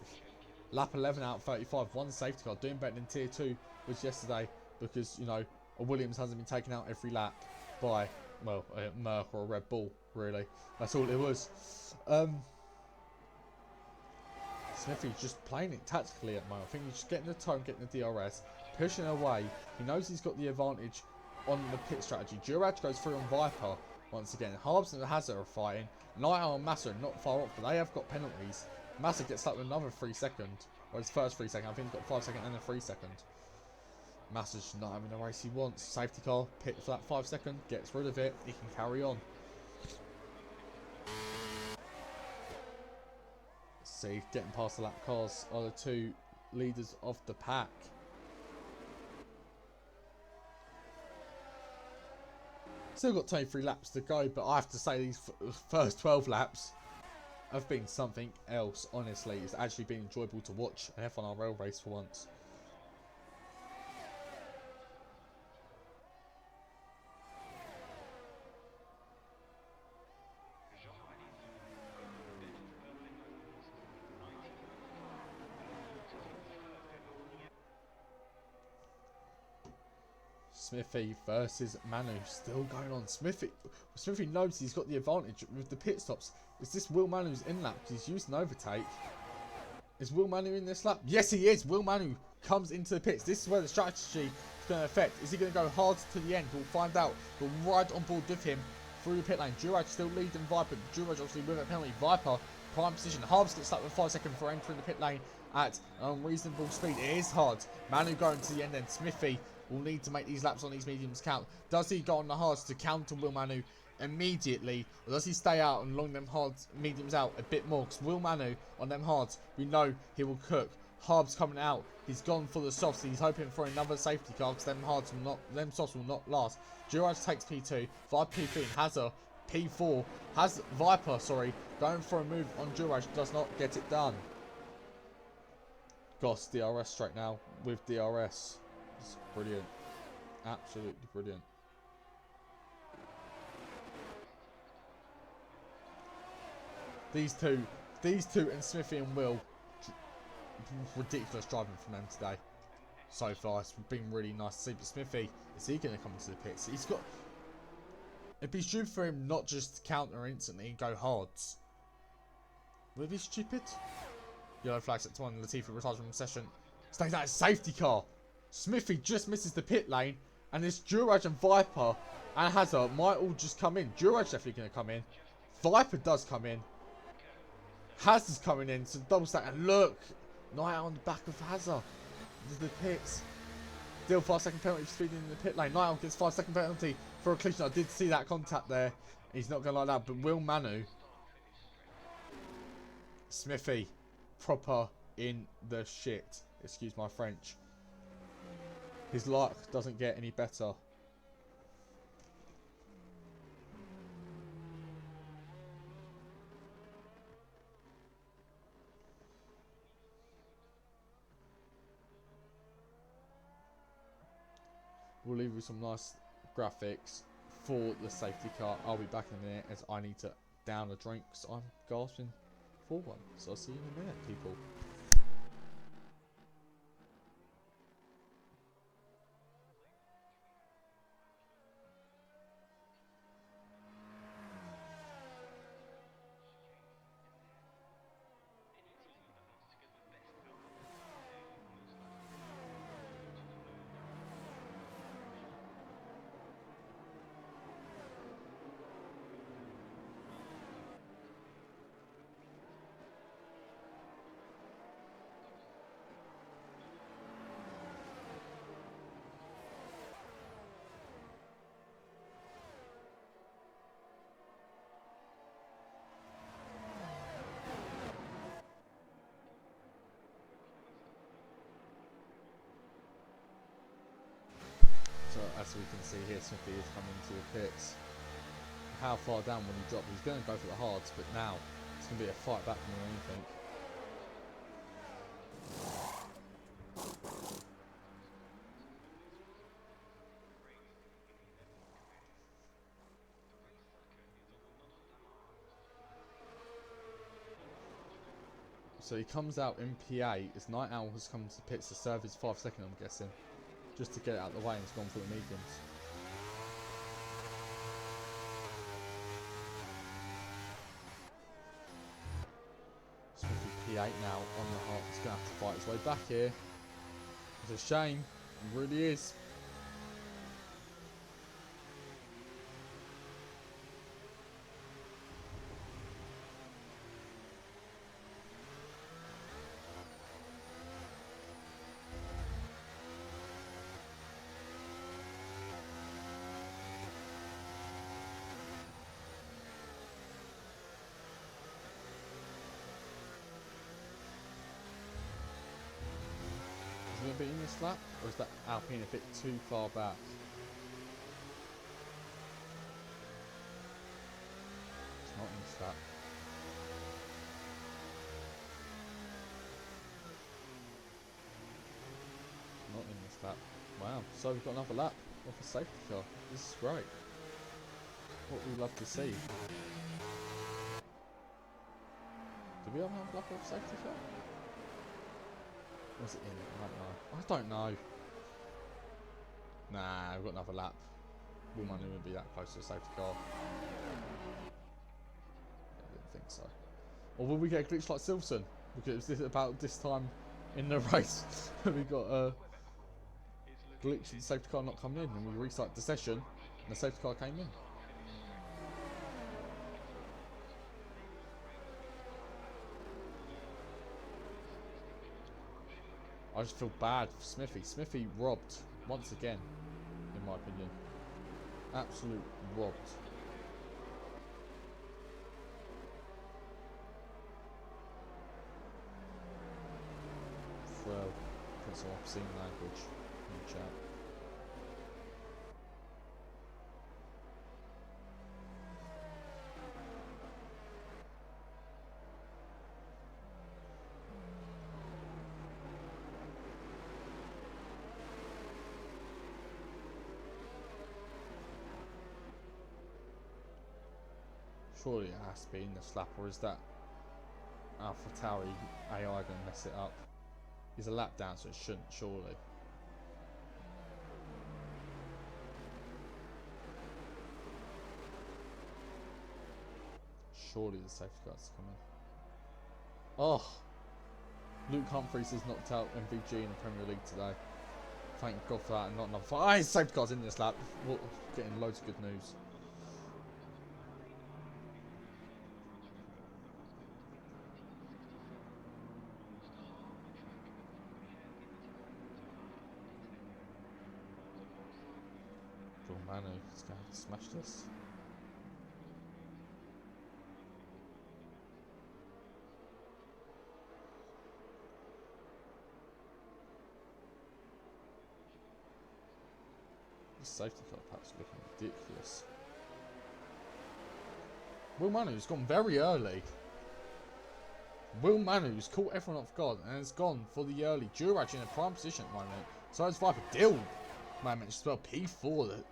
Lap 11 out 35, one safety car. Doing better than tier 2 was yesterday because, you know, a Williams hasn't been taken out every lap by, well, a Merc or a Red Bull, really. That's all it was. Smithy's just playing it tactically at the moment. I think he's just getting the time, getting the DRS, pushing away. He knows he's got the advantage on the pit strategy. Duraj goes through on Viper once again. Harbs and Hazard are fighting. Night Owl and Massa are not far off, but they have got penalties. Massa gets stuck with another 3 second. Or his first 3 second. I think he's got 5 second and a 3 second. Massa's just not having the race he wants. Safety car, pit for that 5 second, gets rid of it. He can carry on. Let's see, getting past the lap cars are the two leaders of the pack. Still got 23 laps to go, but I have to say these first 12 laps have been something else, honestly. It's actually been enjoyable to watch an F1 RL race for once. Smithy versus Manu, still going on. Smithy knows he's got the advantage with the pit stops. Is this Will Manu's in lap? He's used an overtake. Is Will Manu in this lap? Yes, he is. Will Manu comes into the pits. This is where the strategy is going to affect. Is he going to go hard to the end? We'll find out. We'll ride on board with him through the pit lane. Duraj still leading Viper. Duraj obviously with a penalty. Viper prime position. Harbs gets stuck with 5 seconds for entering the pit lane at an unreasonable speed. It is hard. Manu going to the end, and Smithy will need to make these laps on these mediums count. Does he go on the hards to counter Will Manu immediately, or does he stay out and long them hards mediums out a bit more? Because Will Manu on them hards, we know he will cook. Harbs coming out, he's gone for the softs. He's hoping for another safety car because them hards will not, them softs will not last. Duraj takes P2, Viper P3, and Hazard P4. Has Viper, sorry, going for a move on Duraj, does not get it done. Goss DRS straight now with DRS. It's brilliant. Absolutely brilliant. These two and Smithy and Will, ridiculous driving from them today. So far, it's been really nice to see. But Smithy, is he going to come into the pits? He's got, it'd be stupid for him not just to counter instantly and go hards. Would it be stupid? Yellow flag set to 1. Latifi retires from the session. Stays out his safety car. Smithy just misses the pit lane, and this Duraj and Viper and Hazard might all just come in. Duraj definitely going to come in. Viper does come in. Hazard's coming in, so double stack, and look, Not out on the back of Hazard. The pits. Still 5-second penalty for speeding in the pit lane. Niall gets 5-second penalty for a collision. I did see that contact there. He's not going to like that. But will Manu. Smithy. Proper in the shit. Excuse my French. His luck doesn't get any better. We'll leave you some nice graphics for the safety car. I'll be back in a minute as I need to down a drink because I'm gasping for one. So I'll see you in a minute, people. So as we can see here, Smithy is coming to the pits. How far down will he drop? He's going to go for the hards, but now it's going to be a fight back more than anything. So he comes out in P8 as Night Owl has come to the pits to serve his 5-second, I'm guessing. Just to get it out of the way and he's gone for the mediums. Smithy P8 now on the hot. He's going to have to fight his way back here. It's a shame. It really is. Is it going to be in this lap, or is that Alpine a bit too far back? It's not in this lap. Not in this lap. Wow, so we've got another lap off a safety car. This is great. What we love to see. Did we have another lap off a safety car? Was it in? I don't know. Nah, we've got another lap. Will Manu be that close to a safety car? I didn't think so. Or will we get a glitch like Silverson? Because this about this time in the race we got a glitch and the safety car not coming in, and we restarted the session and the safety car came in. I just feel bad for Smithy. Smithy robbed once again, in my opinion. Absolute robbed. Well, put some obscene language in the chat. Surely it has to be in the slap, or is that AlphaTauri AI going to mess it up? He's a lap down, so it shouldn't, surely. Surely the safety car's coming. Oh! Luke Humphries has knocked out MVG in the Premier League today. Thank God for that, and not another fight. Ah, his safety car's in this lap. We're getting loads of good news. He's going to smash this. The safety car perhaps looking ridiculous. Will Manu's gone very early. Will Manu's caught everyone off guard and has gone for the early. Duraj in a prime position at the moment. So is Viper. Dill moment as well. P4, the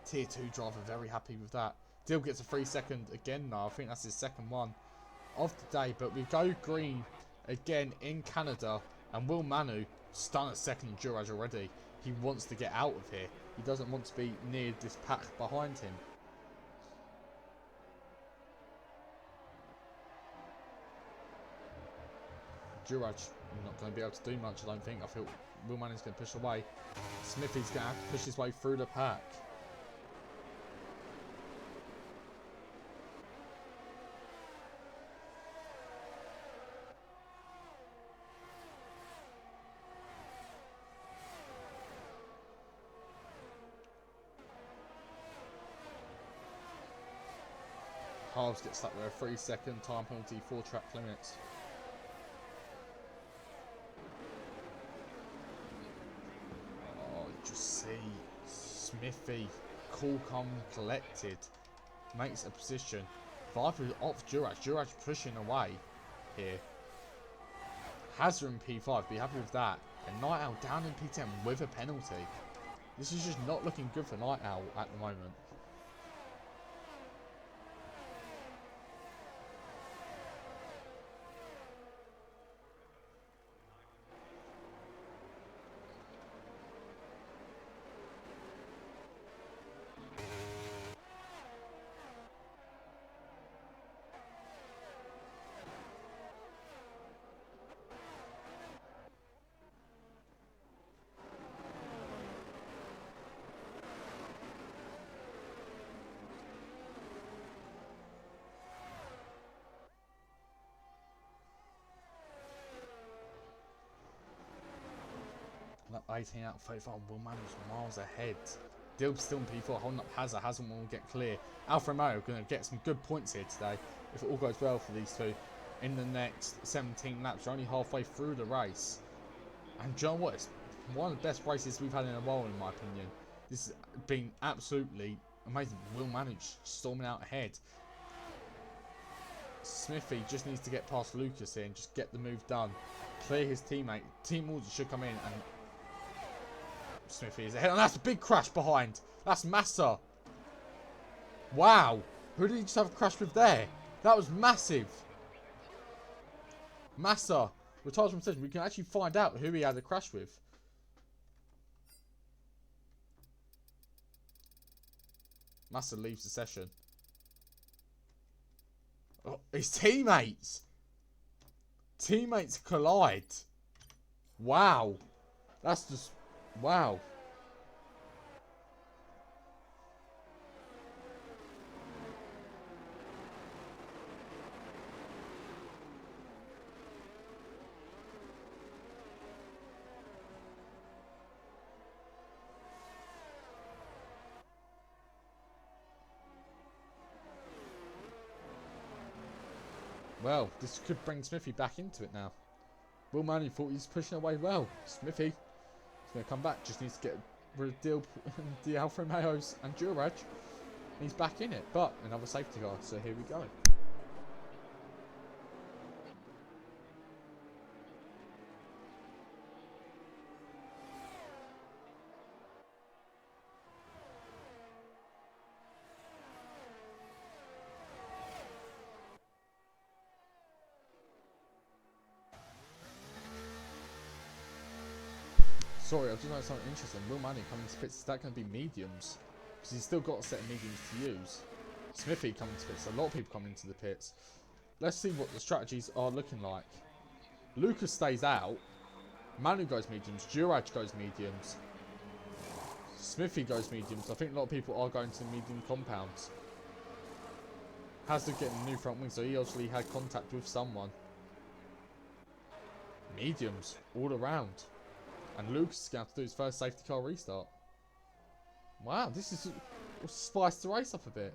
tier 2 driver, very happy with that. Dill gets a 3-second again now. I think that's his second one of the day. But we go green again in Canada. And Will Manu done a second Duraj already. He wants to get out of here. He doesn't want to be near this pack behind him. Duraj not going to be able to do much, I don't think. I feel Will Manu's going to push away. Smithy's going to have to push his way through the pack. Halves gets stuck with a 3-second time penalty, 4 track limits. Oh, just see Smithy, cool, calm, collected, makes a position. Viper off Duraj. Duraj pushing away here. Hazard in P5, be happy with that. And Night Owl down in P10 with a penalty. This is just not looking good for Night Owl at the moment. Up 18 out of 35. Will Manu's miles ahead. Dill's still in P4, holding up Hazard. Hazard will get clear. Alfa Romeo going to get some good points here today, if it all goes well for these two. In the next 17 laps, we're only halfway through the race. And do you know what? It's one of the best races we've had in a while, in my opinion. This has been absolutely amazing. Will Manu storming out ahead. Smithy just needs to get past Lucas here and just get the move done. Clear his teammate. Team orders should come in and Smithy is ahead. And that's a big crash behind. That's Massa. Wow. Who did he just have a crash with there? That was massive. Massa retires from session. We can actually find out who he had a crash with. Massa leaves the session. Oh, his teammates. Teammates collide. Wow. That's just... Wow. Well, this could bring Smithy back into it now. Will Manu thought he's pushing away well. Smithy is going to come back. Just needs to get rid of the Alfa Romeos and Duraj. He's back in it. But another safety car. So here we go. Sorry, I've just noticed something interesting. Will Manu coming to pits, is that going to be mediums? Because he's still got a set of mediums to use. Smithy coming to pits, a lot of people coming into the pits. Let's see what the strategies are looking like. Lucas stays out. Manu goes mediums. Duraj goes mediums. Smithy goes mediums. I think a lot of people are going to medium compounds. Hazard getting a new front wing, so he obviously had contact with someone. Mediums all around. And Lucas is going to do his first safety car restart. Wow, this is We'll spice the race up a bit.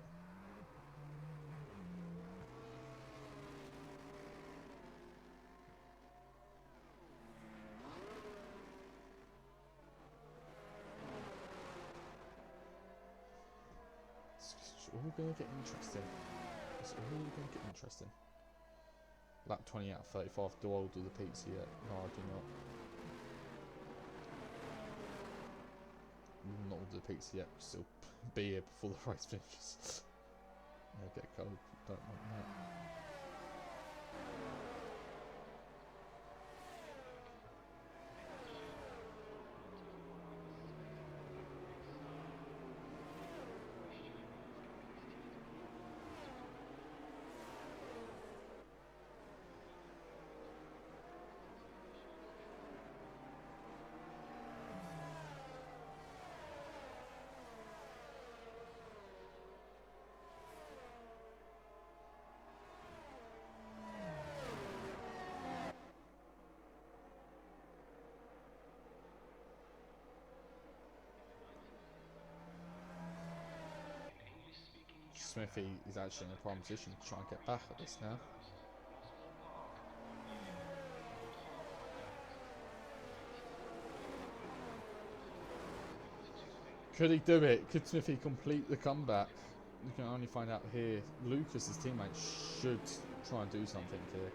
It's all going to get interesting. It's all going to get interesting. Lap 20 out of 35. Do I do the pizza yet? No, I do not. Not all do the pizza yet. Still be here before the race finishes. Yeah, get cold. Don't want that. Smithy is actually in a prime position to try and get back at this now. Could he do it? Could Smithy complete the comeback? You can only find out here. Lucas's teammate should try and do something here.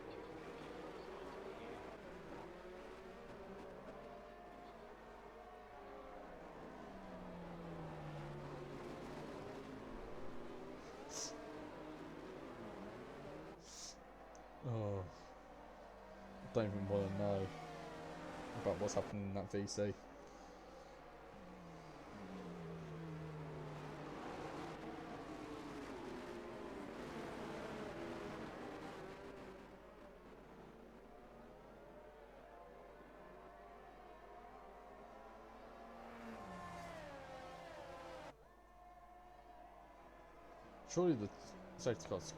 Oh, I don't even want to know about what's happening in that VC. Surely the safety car's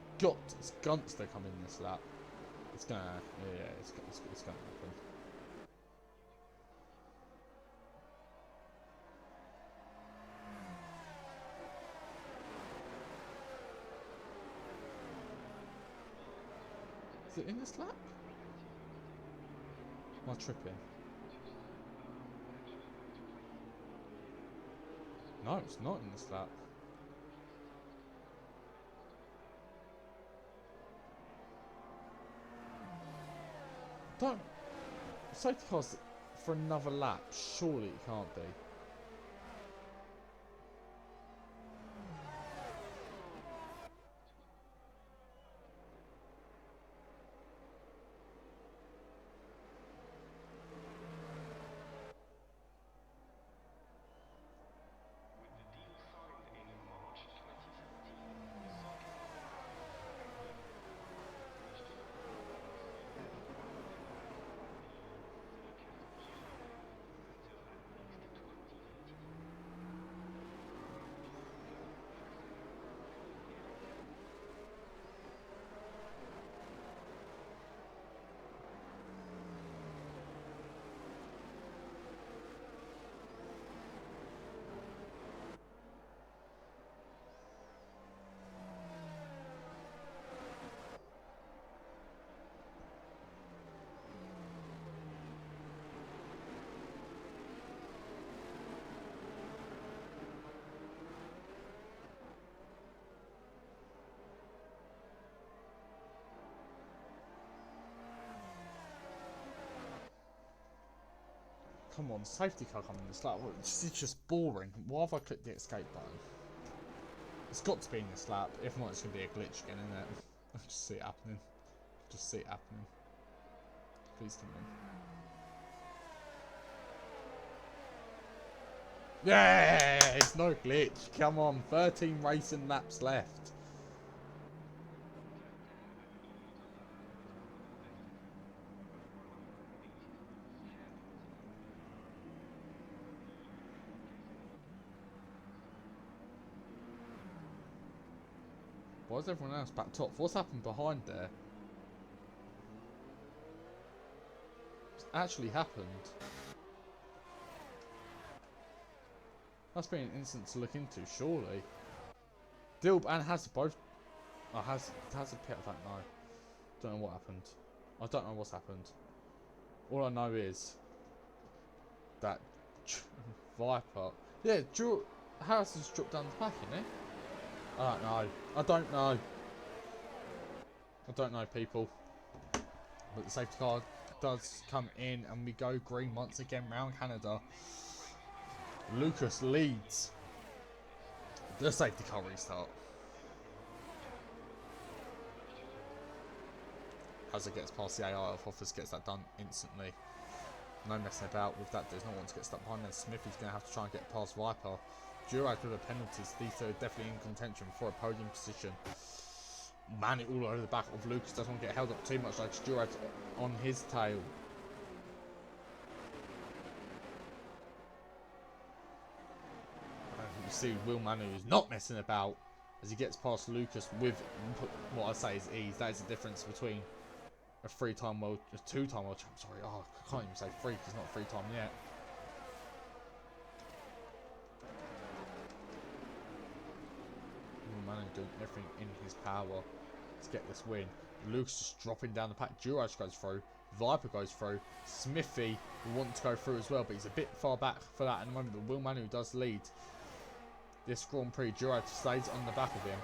it's got to come in this lap. It's gonna, yeah, it's gonna happen. Is it in this lap? Am I tripping? No, it's not in this lap. Don't. Safety car's for another lap. Surely it can't be. Come on, safety car coming in this lap. It's just boring. Why have I clicked the escape button? It's got to be in this lap. If not, it's going to be a glitch again, isn't it? I just see it happening. Just see it happening. Please come in. Yeah, it's no glitch. Come on, 13 racing laps left. Why is everyone else back top? What's happened behind there? It's actually happened. That's been an incident to look into, surely. Dilb and Hazard both. Oh, Hazard pit, I don't know. Don't know what happened. I don't know what's happened. All I know is that Viper. Yeah, Harris has dropped down the pack, isn't he? I don't know. I don't know. I don't know, people. But the safety car does come in, and we go green once again round Canada. Lucas leads the safety car restart. Hazard gets past the AI, Hoffers gets that done instantly. No messing about with that. There's no one to get stuck behind. Then Smithy's going to have to try and get past Viper. Durag with the penalties. These two are definitely in contention for a podium position. Manu all over the back of Lucas. Doesn't want to get held up too much, like Durag on his tail. You see Will Manu is not messing about as he gets past Lucas with what I say is ease. That is the difference between a two-time world champ. Sorry, oh, I can't even say three because it's not three-time yet. Will Manu doing everything in his power to get this win. Lucas just dropping down the pack. Duraj goes through. Viper goes through. Smithy will want to go through as well, but he's a bit far back for that at the moment. But Will Manu does lead this Grand Prix. Duraj stays on the back of him.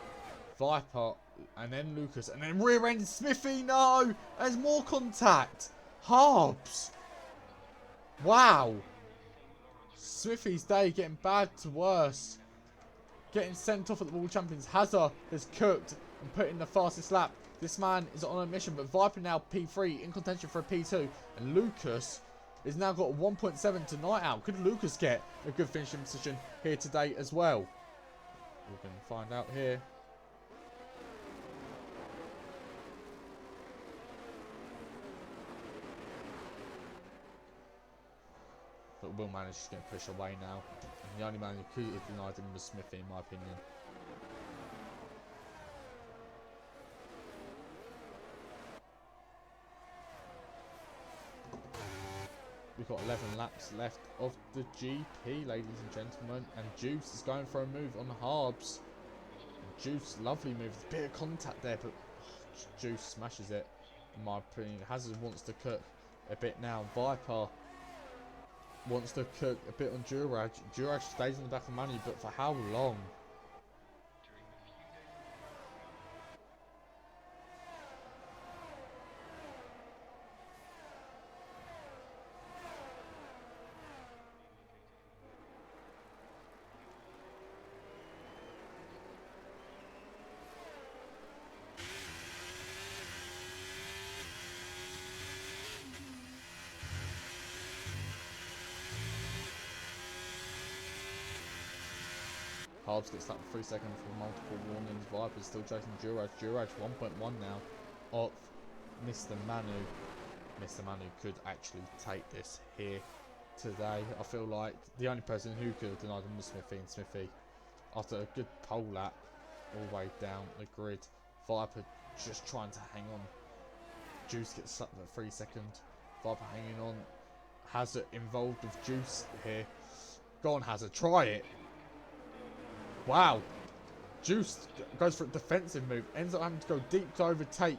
Viper, and then Lucas, and then rear-ended Smithy. No! There's more contact. Harbs. Wow. Smithy's day getting bad to worse. Getting sent off at the World Champions. Hazard has cooked and put in the fastest lap. This man is on a mission, but Viper now P3 in contention for a P2. And Lucas is now got a 1.7 to Night Out. Could Lucas get a good finishing position here today as well? We're going to find out here. But Will Manu is just going to push away now. And the only man who could have denied him was Smithy, in my opinion. We've got 11 laps left of the GP, ladies and gentlemen. And Juice is going for a move on Harbs. And Juice, lovely move. A bit of contact there, but Juice smashes it, in my opinion. Hazard wants to cook a bit now. Viper wants to cook a bit on Duraj. Duraj stays on the back of Manu, but for how long? Harbs gets stuck for 3 seconds for multiple warnings. Viper's still chasing Duraj. Duraj 1.1 now of Mr. Manu. Mr. Manu could actually take this here today. I feel like the only person who could have denied him was Smithy, and Smithy, after a good pole lap all the way down the grid, Viper just trying to hang on. Juice gets stuck for 3 seconds. Viper hanging on. Hazard involved with Juice here. Go on, Hazard, try it. Wow. Juice goes for a defensive move. Ends up having to go deep to overtake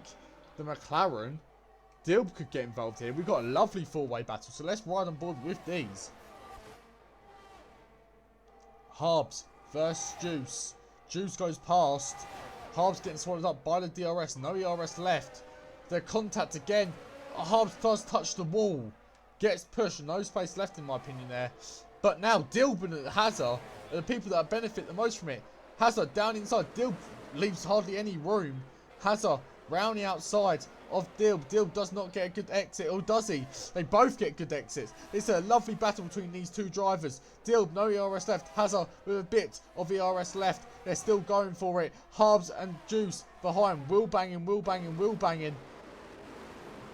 the McLaren. Dilb could get involved here. We've got a lovely four-way battle, so let's ride on board with these. Harbs versus Juice. Juice goes past. Harbs getting swallowed up by the DRS. No ERS left. Their contact again. Harbs does touch the wall. Gets pushed. No space left, in my opinion, there. But now Dilb and Hazard are the people that benefit the most from it. Hazard down inside. Dilb leaves hardly any room. Hazard round the outside of Dilb. Dilb does not get a good exit, or does he? They both get good exits. It's a lovely battle between these two drivers. Dilb, no ERS left. Hazard with a bit of ERS left. They're still going for it. Harbs and Juice behind. Will banging, will banging, will banging.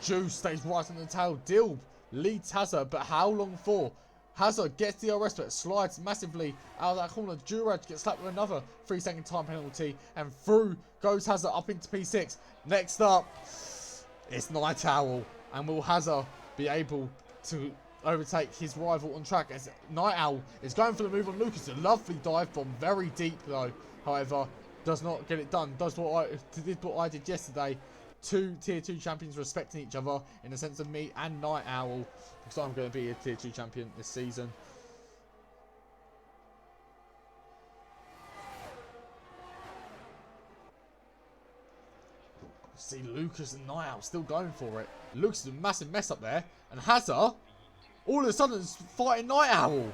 Juice stays right on the tail. Dilb leads Hazard, but how long for? Hazard gets the DRS, but slides massively out of that corner. Duraj gets slapped with another 3-second time penalty, and through goes Hazard up into P6. Next up, it's Night Owl, and will Hazard be able to overtake his rival on track as Night Owl is going for the move on Lucas? A lovely dive bomb, very deep though. However, Does not get it done. Did what I did yesterday. Two tier 2 champions respecting each other in the sense of me and Night Owl, because I'm going to be a tier 2 champion this season. See Lucas and Night Owl still going for it. Lucas is a massive mess up there, and Hazard all of a sudden is fighting Night Owl.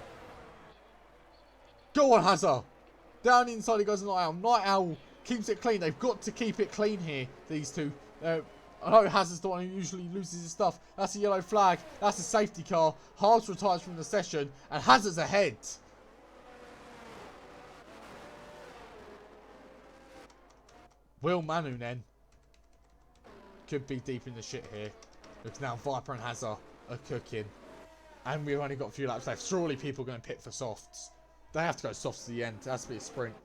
Go on, Hazard. Down inside he goes, Night Owl. Night Owl keeps it clean. They've got to keep it clean here, these two. I know Hazard's the one who usually loses his stuff. That's a yellow flag. That's a safety car. Hards retires from the session, and Hazard's ahead. Will Manu then could be deep in the shit here, because now Viper and Hazard are cooking, and we've only got a few laps left. Surely people are going to pit for softs. They have to go softs to the end. It has to be a sprint.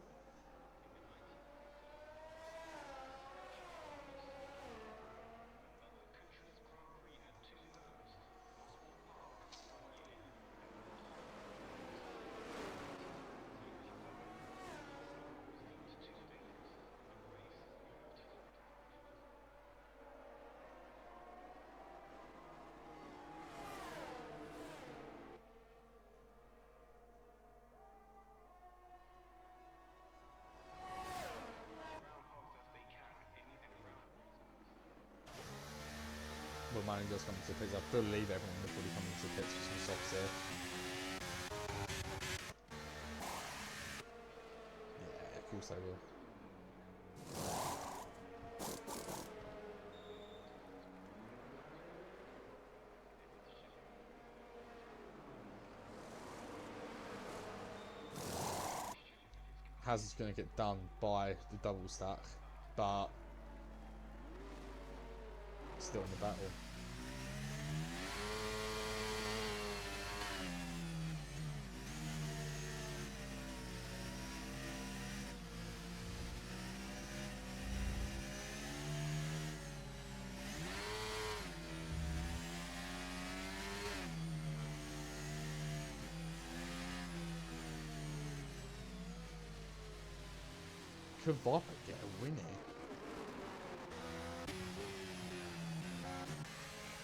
Well, Manu does come to the pits. I believe everyone will probably come into the pits for some softs here. Yeah, of course they will. Hazard's going to get done by the double stack, but still in the battle. Could Viper get a win here?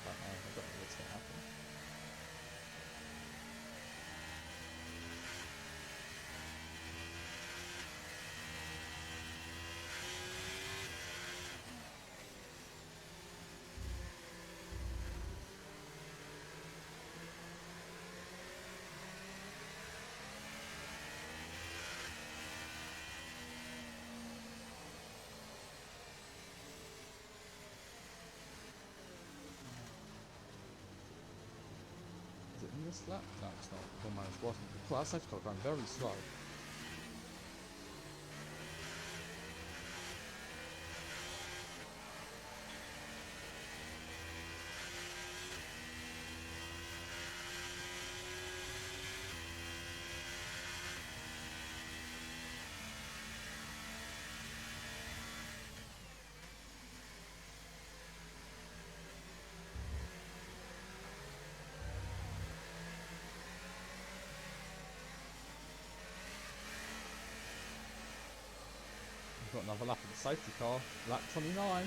I don't know what's going to happen. Is it in this lap? No, it's not. Well, man, it wasn't. Well, that safety car going very slow. Got another lap of the safety car. Lap 29.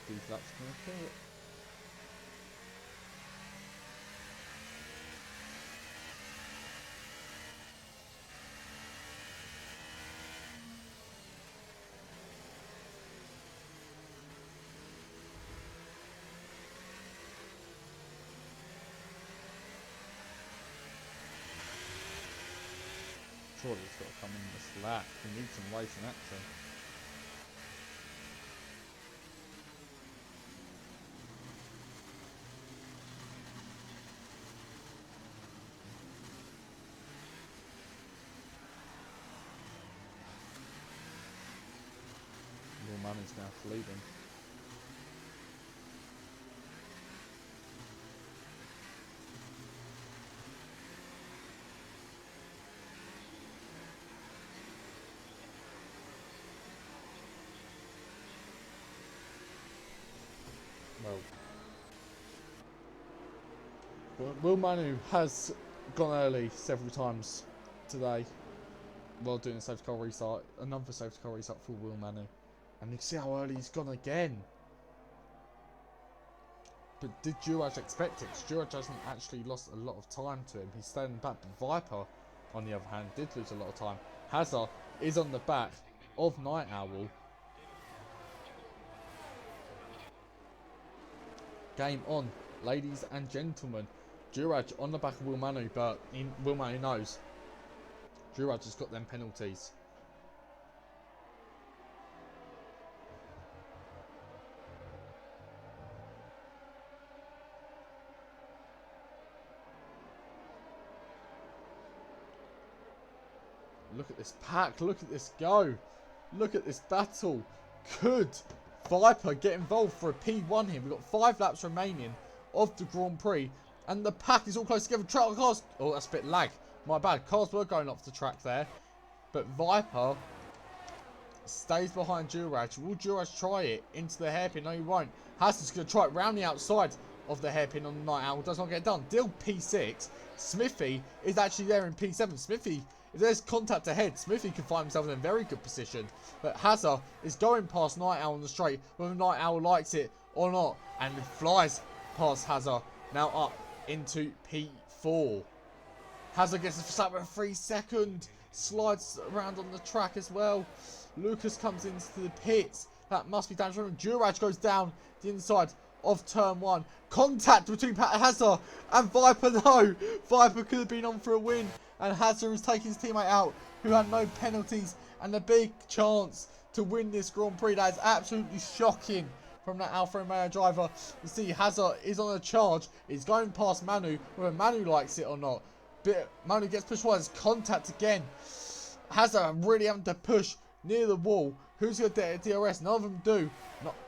These laps gonna kill it. Surely it's got to come in this lap. We need some racing action. Manu's going to have to lead him. Well, Manu has gone early several times today while doing a safety car restart. Another safety car restart for Will Manu. And you can see how early he's gone again. But did Juraj expect it? Juraj hasn't actually lost a lot of time to him. He's staying back. But Viper, on the other hand, did lose a lot of time. Hazard is on the back of Night Owl. Game on, ladies and gentlemen. Juraj on the back of Will Manu, but Will Manu knows Juraj has got them penalties. Look at this pack, look at this go. Look at this battle. Could Viper get involved for a P1 here? We've got 5 laps remaining of the Grand Prix. And the pack is all close together. Cars. Oh, that's a bit lag. My bad. Cars were going off the track there. But Viper stays behind Juraj. Will Juraj try it into the hairpin? No, he won't. Hassan's going to try it round the outside of the hairpin on the Night Owl. Does not get it done. Dill P6. Smithy is actually there in P7. Smithy, if there's contact ahead, Smithy can find himself in a very good position. But Hazard is going past Night Owl on the straight, whether Night Owl likes it or not. And it flies past Hazard. Now up into P4. Hazard gets a slap with 3 seconds. Slides around on the track as well. Lucas comes into the pits. That must be dangerous. And Juraj goes down the inside of turn 1. Contact between Hazard and Viper. No, Viper could have been on for a win. And Hazard is taking his teammate out, who had no penalties and a big chance to win this Grand Prix. That is absolutely shocking from that Alfa Romeo driver. You see Hazard is on a charge. He's going past Manu, whether Manu likes it or not. But Manu gets pushed wide. There's contact again. Hazard really having to push near the wall. Who's going to get a DRS? None of them do.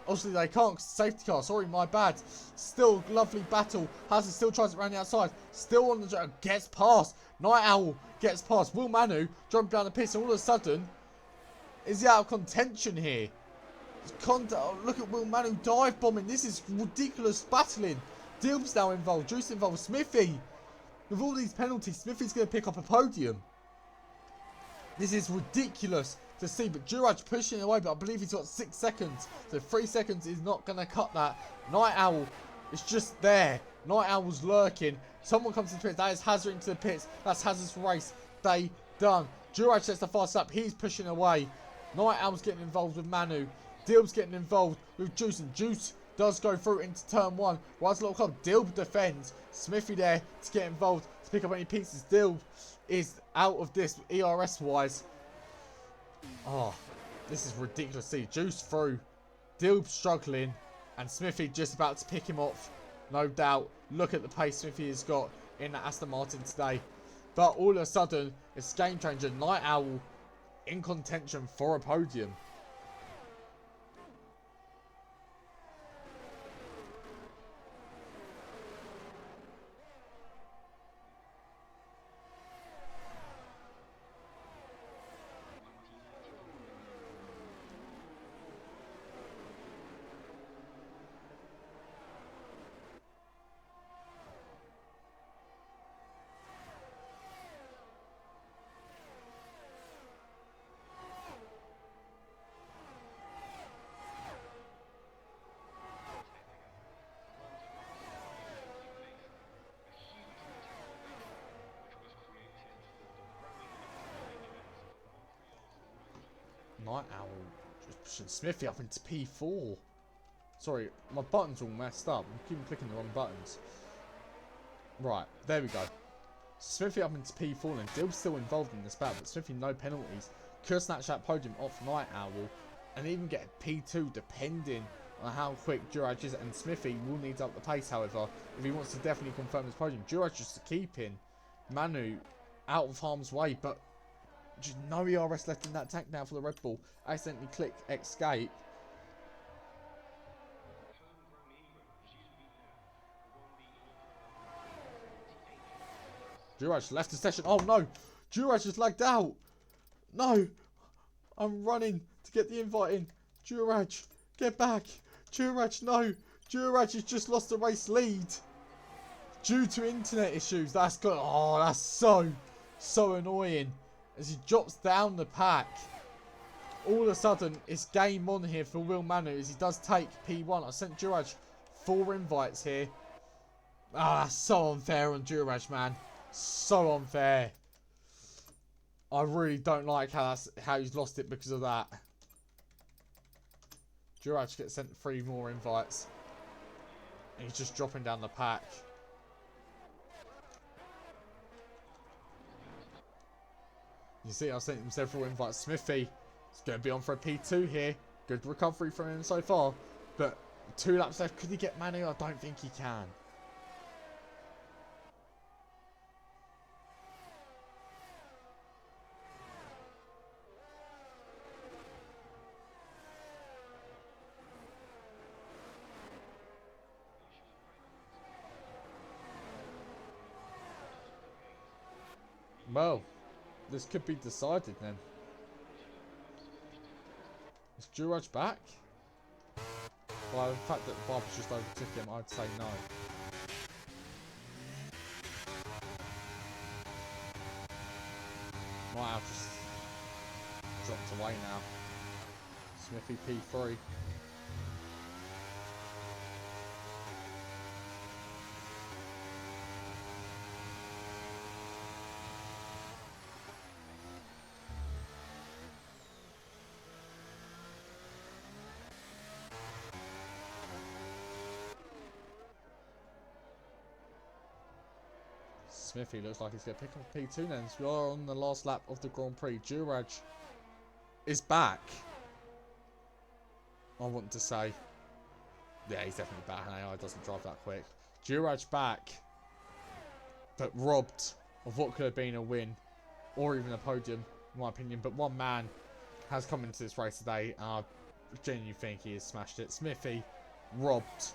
Obviously they can't. Safety car. Sorry, my bad. Still lovely battle. Hazard still tries it around the outside. Still on the track. Gets past. Night Owl gets past. Will Manu jumping down the pits. And all of a sudden, is he out of contention here? Oh, look at Will Manu dive bombing. This is ridiculous battling. Dilb's now involved. Juice involved. Smithy. With all these penalties, Smithy's going to pick up a podium. This is ridiculous to see. But Juraj pushing away. But I believe he's got 6 seconds. So 3 seconds is not going to cut that. Night Owl is just there. Night Owl's lurking. Someone comes into the pits. That is Hazard into the pits. That's Hazard's race day done. Juraj sets the fast up. He's pushing away. Night Owl's getting involved with Manu. Dilb's getting involved with Juice, and Juice does go through into turn 1. Whilst a little club, Dilb defends. Smithy there to get involved to pick up any pieces. Dilb is out of this ERS wise. Oh, this is ridiculous. See, Juice through, Dilb struggling, and Smithy just about to pick him off. No doubt. Look at the pace Smithy has got in that Aston Martin today. But all of a sudden, it's game changer. Night Owl in contention for a podium. Night Owl just pushing Smithy up into P4. Sorry, my buttons all messed up. I'm keeping clicking the wrong buttons. Right, there we go. Smithy up into P4 and Dill's still involved in this battle, but Smithy no penalties. Could snatch that podium off Night Owl and even get P2 depending on how quick Juraj is. And Smithy will need to up the pace, however, if he wants to definitely confirm his podium. Juraj just to keep in Manu out of harm's way, but just no ERS left in that tank now for the Red Bull. Accidentally click escape. Juraj left the session. Oh no! Juraj is lagged out! No! I'm running to get the invite in. Juraj, get back! Juraj, no! Juraj has just lost the race lead due to internet issues. That's good. Oh, that's so annoying. As he drops down the pack, all of a sudden it's game on here for Will Manu as he does take P1. I sent Juraj 4 invites here. Ah, that's so unfair on Juraj, man. So unfair. I really don't like how he's lost it because of that. Juraj gets sent 3 more invites. And he's just dropping down the pack. You see, I sent him several invites. Smithy is going to be on for a P2 here. Good recovery from him so far. But 2 laps left. Could he get Manu? I don't think he can. Well, this could be decided then. Is Juraj back? Well, the fact that Bob's just overtook him, I'd say no. Might have just dropped away now. Smithy P3. Smithy looks like he's going to pick up a P2 then. So we are on the last lap of the Grand Prix. Juraj is back. I want to say. Yeah, he's definitely back. AI doesn't drive that quick. Juraj back. But robbed of what could have been a win. Or even a podium, in my opinion. But one man has come into this race today. And I genuinely think he has smashed it. Smithy robbed,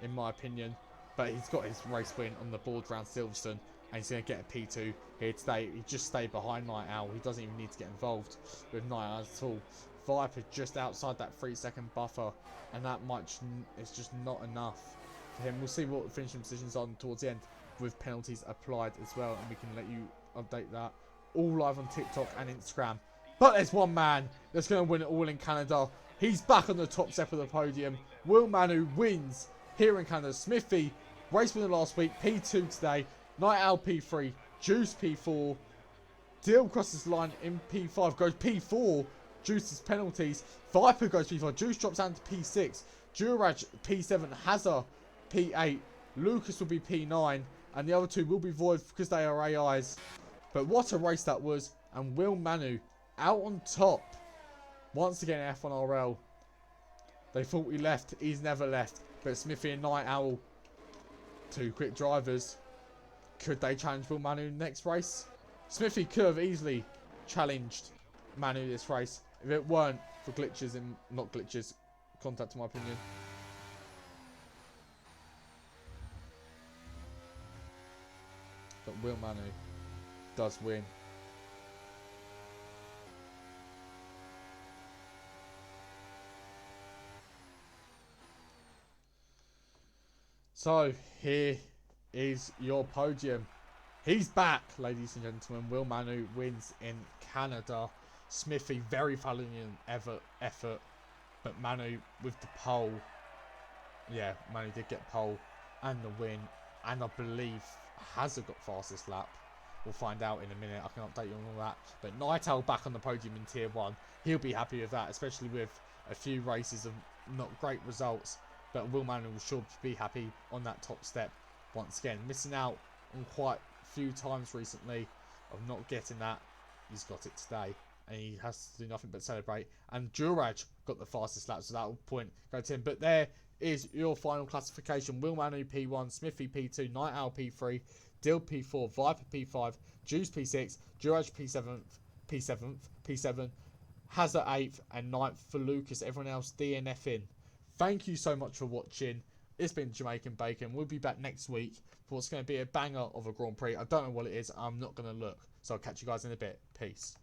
in my opinion. But he's got his race win on the board around Silverstone. And he's going to get a P2 here today. He just stayed behind Night Owl. He doesn't even need to get involved with Night Owl at all. Viper just outside that 3-second buffer. And that much is just not enough for him. We'll see what the finishing positions are towards the end with penalties applied as well. And we can let you update that. All live on TikTok and Instagram. But there's one man that's going to win it all in Canada. He's back on the top step of the podium. Will Manu wins here in Canada. Smithy, race winner last week, P2 today. Night Owl P3, Juice P4, Deal crosses the line in P5, goes P4, Juice's penalties, Viper goes P5, Juice drops down to P6, Juraj P7, Hazard P8, Lucas will be P9, and the other 2 will be void because they are AIs. But what a race that was, and Will Manu out on top. Once again, F1RL. They thought we left, he's never left, but Smithy and Night Owl, 2 quick drivers. Could they challenge Will Manu next race? Smithy could have easily challenged Manu this race if it weren't for glitches and not glitches, contact in my opinion. But Will Manu does win. So here is your podium. He's back, ladies and gentlemen. Will Manu wins in Canada. Smithy, very valiant effort. But Manu with the pole. Yeah, Manu did get pole and the win. And I believe Hazard got fastest lap. We'll find out in a minute. I can update you on all that. But Night Owl back on the podium in Tier 1. He'll be happy with that, especially with a few races of not great results. But Will Manu will sure be happy on that top step. Once again, missing out on quite a few times recently of not getting that. He's got it today. And he has to do nothing but celebrate. And Juraj got the fastest lap, so that will point go to him. But there is your final classification. Will Manu P1, Smithy P2, Night Owl P3, Dill P4, Viper P5, Juice P6, Juraj P7, Hazard 8th, and 9th for Lucas. Everyone else DNF in. Thank you so much for watching. It's been Jamaican Bacon. We'll be back next week for what's going to be a banger of a Grand Prix. I don't know what it is. I'm not going to look. So I'll catch you guys in a bit. Peace.